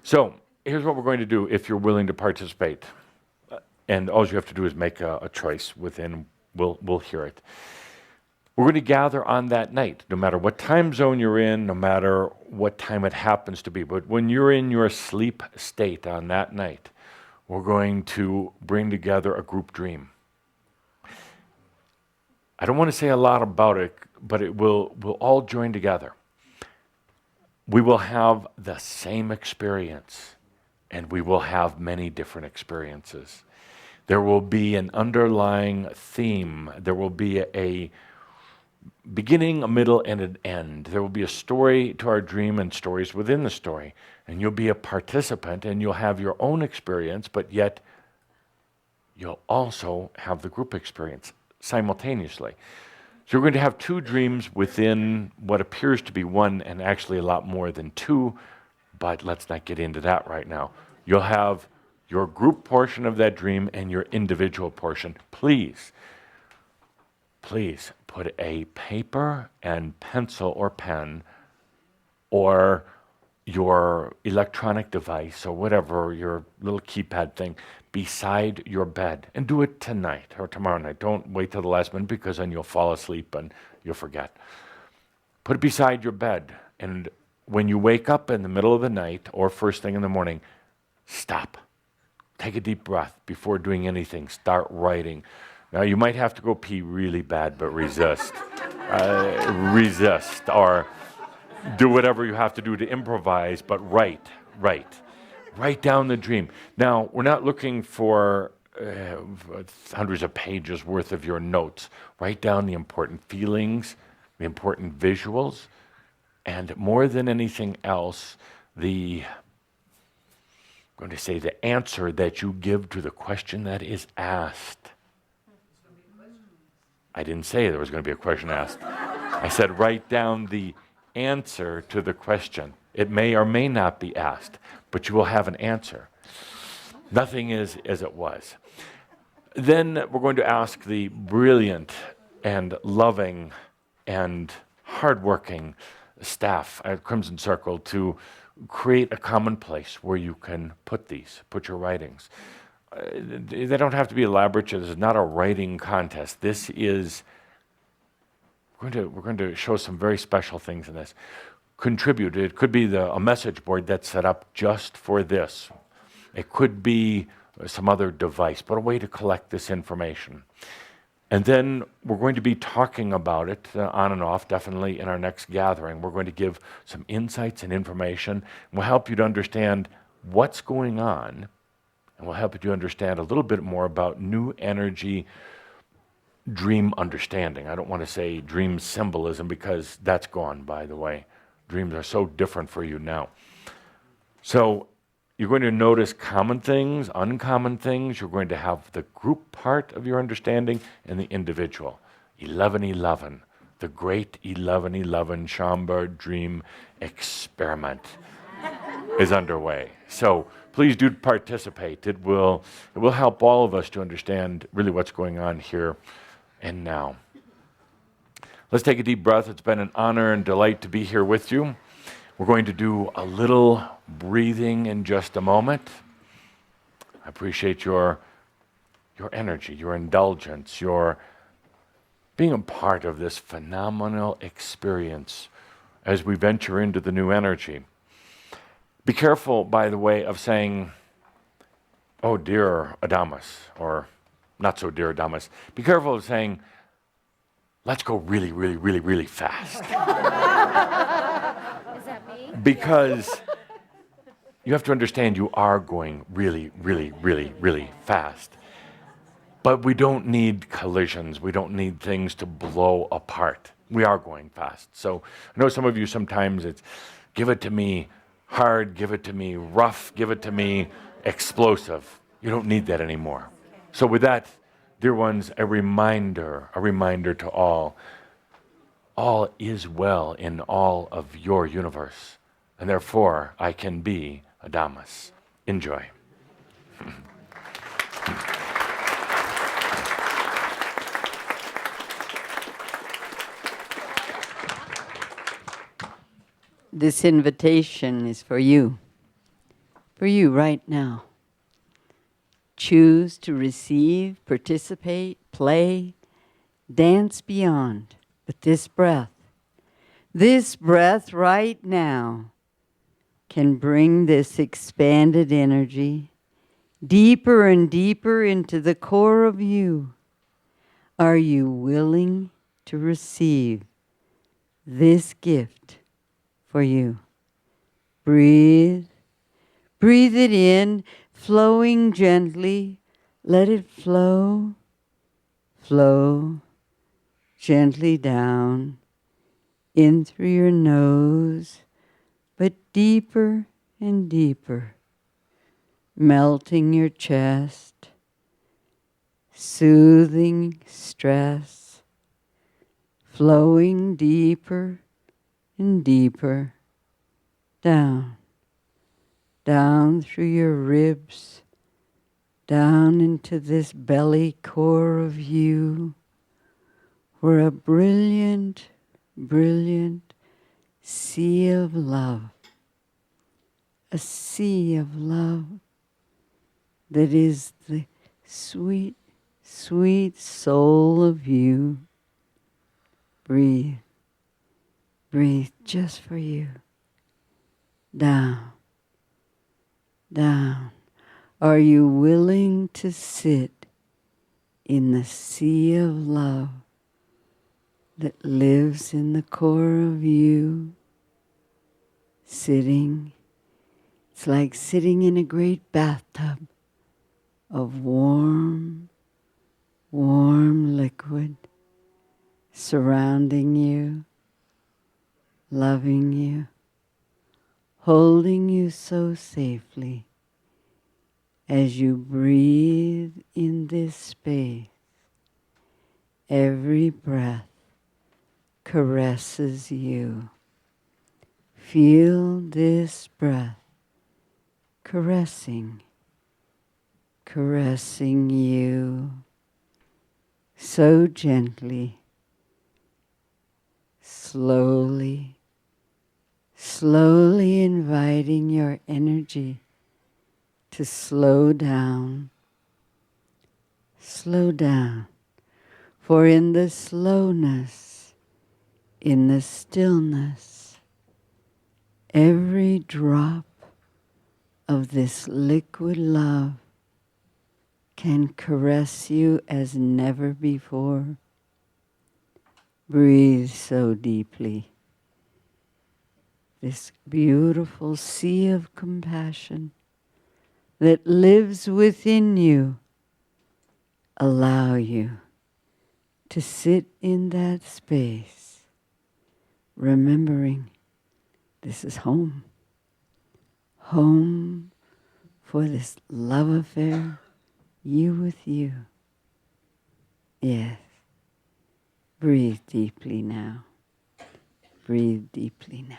So here's what we're going to do if you're willing to participate. And all you have to do is make a choice within, we'll hear it. We're going to gather on that night, no matter what time zone you're in, no matter what time it happens to be. But when you're in your sleep state on that night, we're going to bring together a group dream. I don't want to say a lot about it, but we'll all join together. We will have the same experience, and we will have many different experiences. There will be an underlying theme. There will be a beginning, a middle, and an end. There will be a story to our dream and stories within the story. And you'll be a participant, and you'll have your own experience, but yet you'll also have the group experience simultaneously. So we're going to have 2 dreams within what appears to be one, and actually a lot more than 2, but let's not get into that right now. You'll have your group portion of that dream and your individual portion. Please put a paper and pencil or pen or your electronic device or whatever, your little keypad thing, beside your bed. And do it tonight or tomorrow night. Don't wait till the last minute, because then you'll fall asleep and you'll forget. Put it beside your bed. And when you wake up in the middle of the night or first thing in the morning, stop. Take a deep breath before doing anything. Start writing. Now, you might have to go pee really bad, but resist. Resist, or do whatever you have to do to improvise, but write. Write down the dream. Now, we're not looking for hundreds of pages worth of your notes. Write down the important feelings, the important visuals, and more than anything else, I'm going to say the answer that you give to the question that is asked. I didn't say there was going to be a question asked. I said write down the answer to the question. It may or may not be asked, but you will have an answer. Nothing is as it was. Then we're going to ask the brilliant and loving and hardworking staff at Crimson Circle to create a common place where you can put your writings. They don't have to be elaborate. This is not a writing contest. This is, we're going to show some very special things in this. Contribute. It could be a message board that's set up just for this. It could be some other device, but a way to collect this information. And then we're going to be talking about it on and off, definitely in our next gathering. We're going to give some insights and information. We'll help you to understand what's going on, and we'll help you to understand a little bit more about new energy dream understanding. I don't want to say dream symbolism, because that's gone, by the way. Dreams are so different for you now. So you're going to notice common things, uncommon things. You're going to have the group part of your understanding and the individual. 1111, the great 1111 Schomburg Dream Experiment is underway. So please do participate. It will help all of us to understand really what's going on here and now. Let's take a deep breath. It's been an honor and delight to be here with you. We're going to do a little breathing in just a moment. I appreciate your energy, your indulgence, your being a part of this phenomenal experience as we venture into the new energy. Be careful, by the way, of saying, "Oh, dear Adamus," or "Not so dear Adamus." Be careful of saying, "Let's go really, really, really, really fast." Is that me? Because you have to understand you are going really, really, really, really fast. But we don't need collisions. We don't need things to blow apart. We are going fast. So I know some of you sometimes it's give it to me hard, give it to me rough, give it to me explosive. You don't need that anymore. So with that, dear ones, a reminder to all is well in all of your universe, and therefore I can be Adamus. Enjoy. This invitation is for you right now. Choose to receive, participate, play, dance beyond with this breath. This breath right now can bring this expanded energy deeper and deeper into the core of you. Are you willing to receive this gift for you? Breathe. Breathe it in, flowing gently. Let it flow, flow gently down, in through your nose, but deeper and deeper, melting your chest, soothing stress, flowing deeper and deeper, down through your ribs, down into this belly core of you, where a brilliant, brilliant sea of love a sea of love that is the sweet, sweet soul of you. Breathe. Breathe just for you. Down. Down. Are you willing to sit in the sea of love that lives in the core of you? Sitting. It's like sitting in a great bathtub of warm, warm liquid surrounding you, loving you, holding you so safely as you breathe in this space. Every breath caresses you. Feel this breath caressing you so gently, slowly, slowly inviting your energy to slow down. Slow down. For in the slowness, in the stillness, every drop of this liquid love can caress you as never before. Breathe so deeply. This beautiful sea of compassion that lives within you, allow you to sit in that space, remembering this is home. Home for this love affair, you with you. Yes. Breathe deeply now. Breathe deeply now.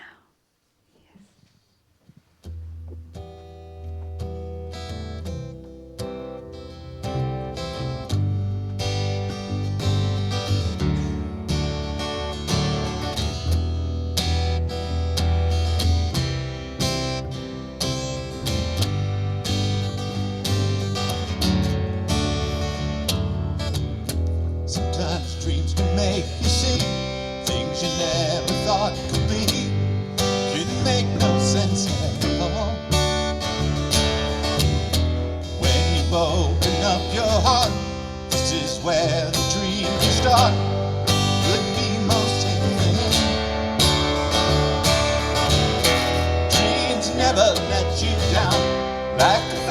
Sometimes dreams can make you see things you never thought could be. Can make no sense at all. When you've opened up your heart, this is where the dream can start. Could be most anything. Dreams never let you down like a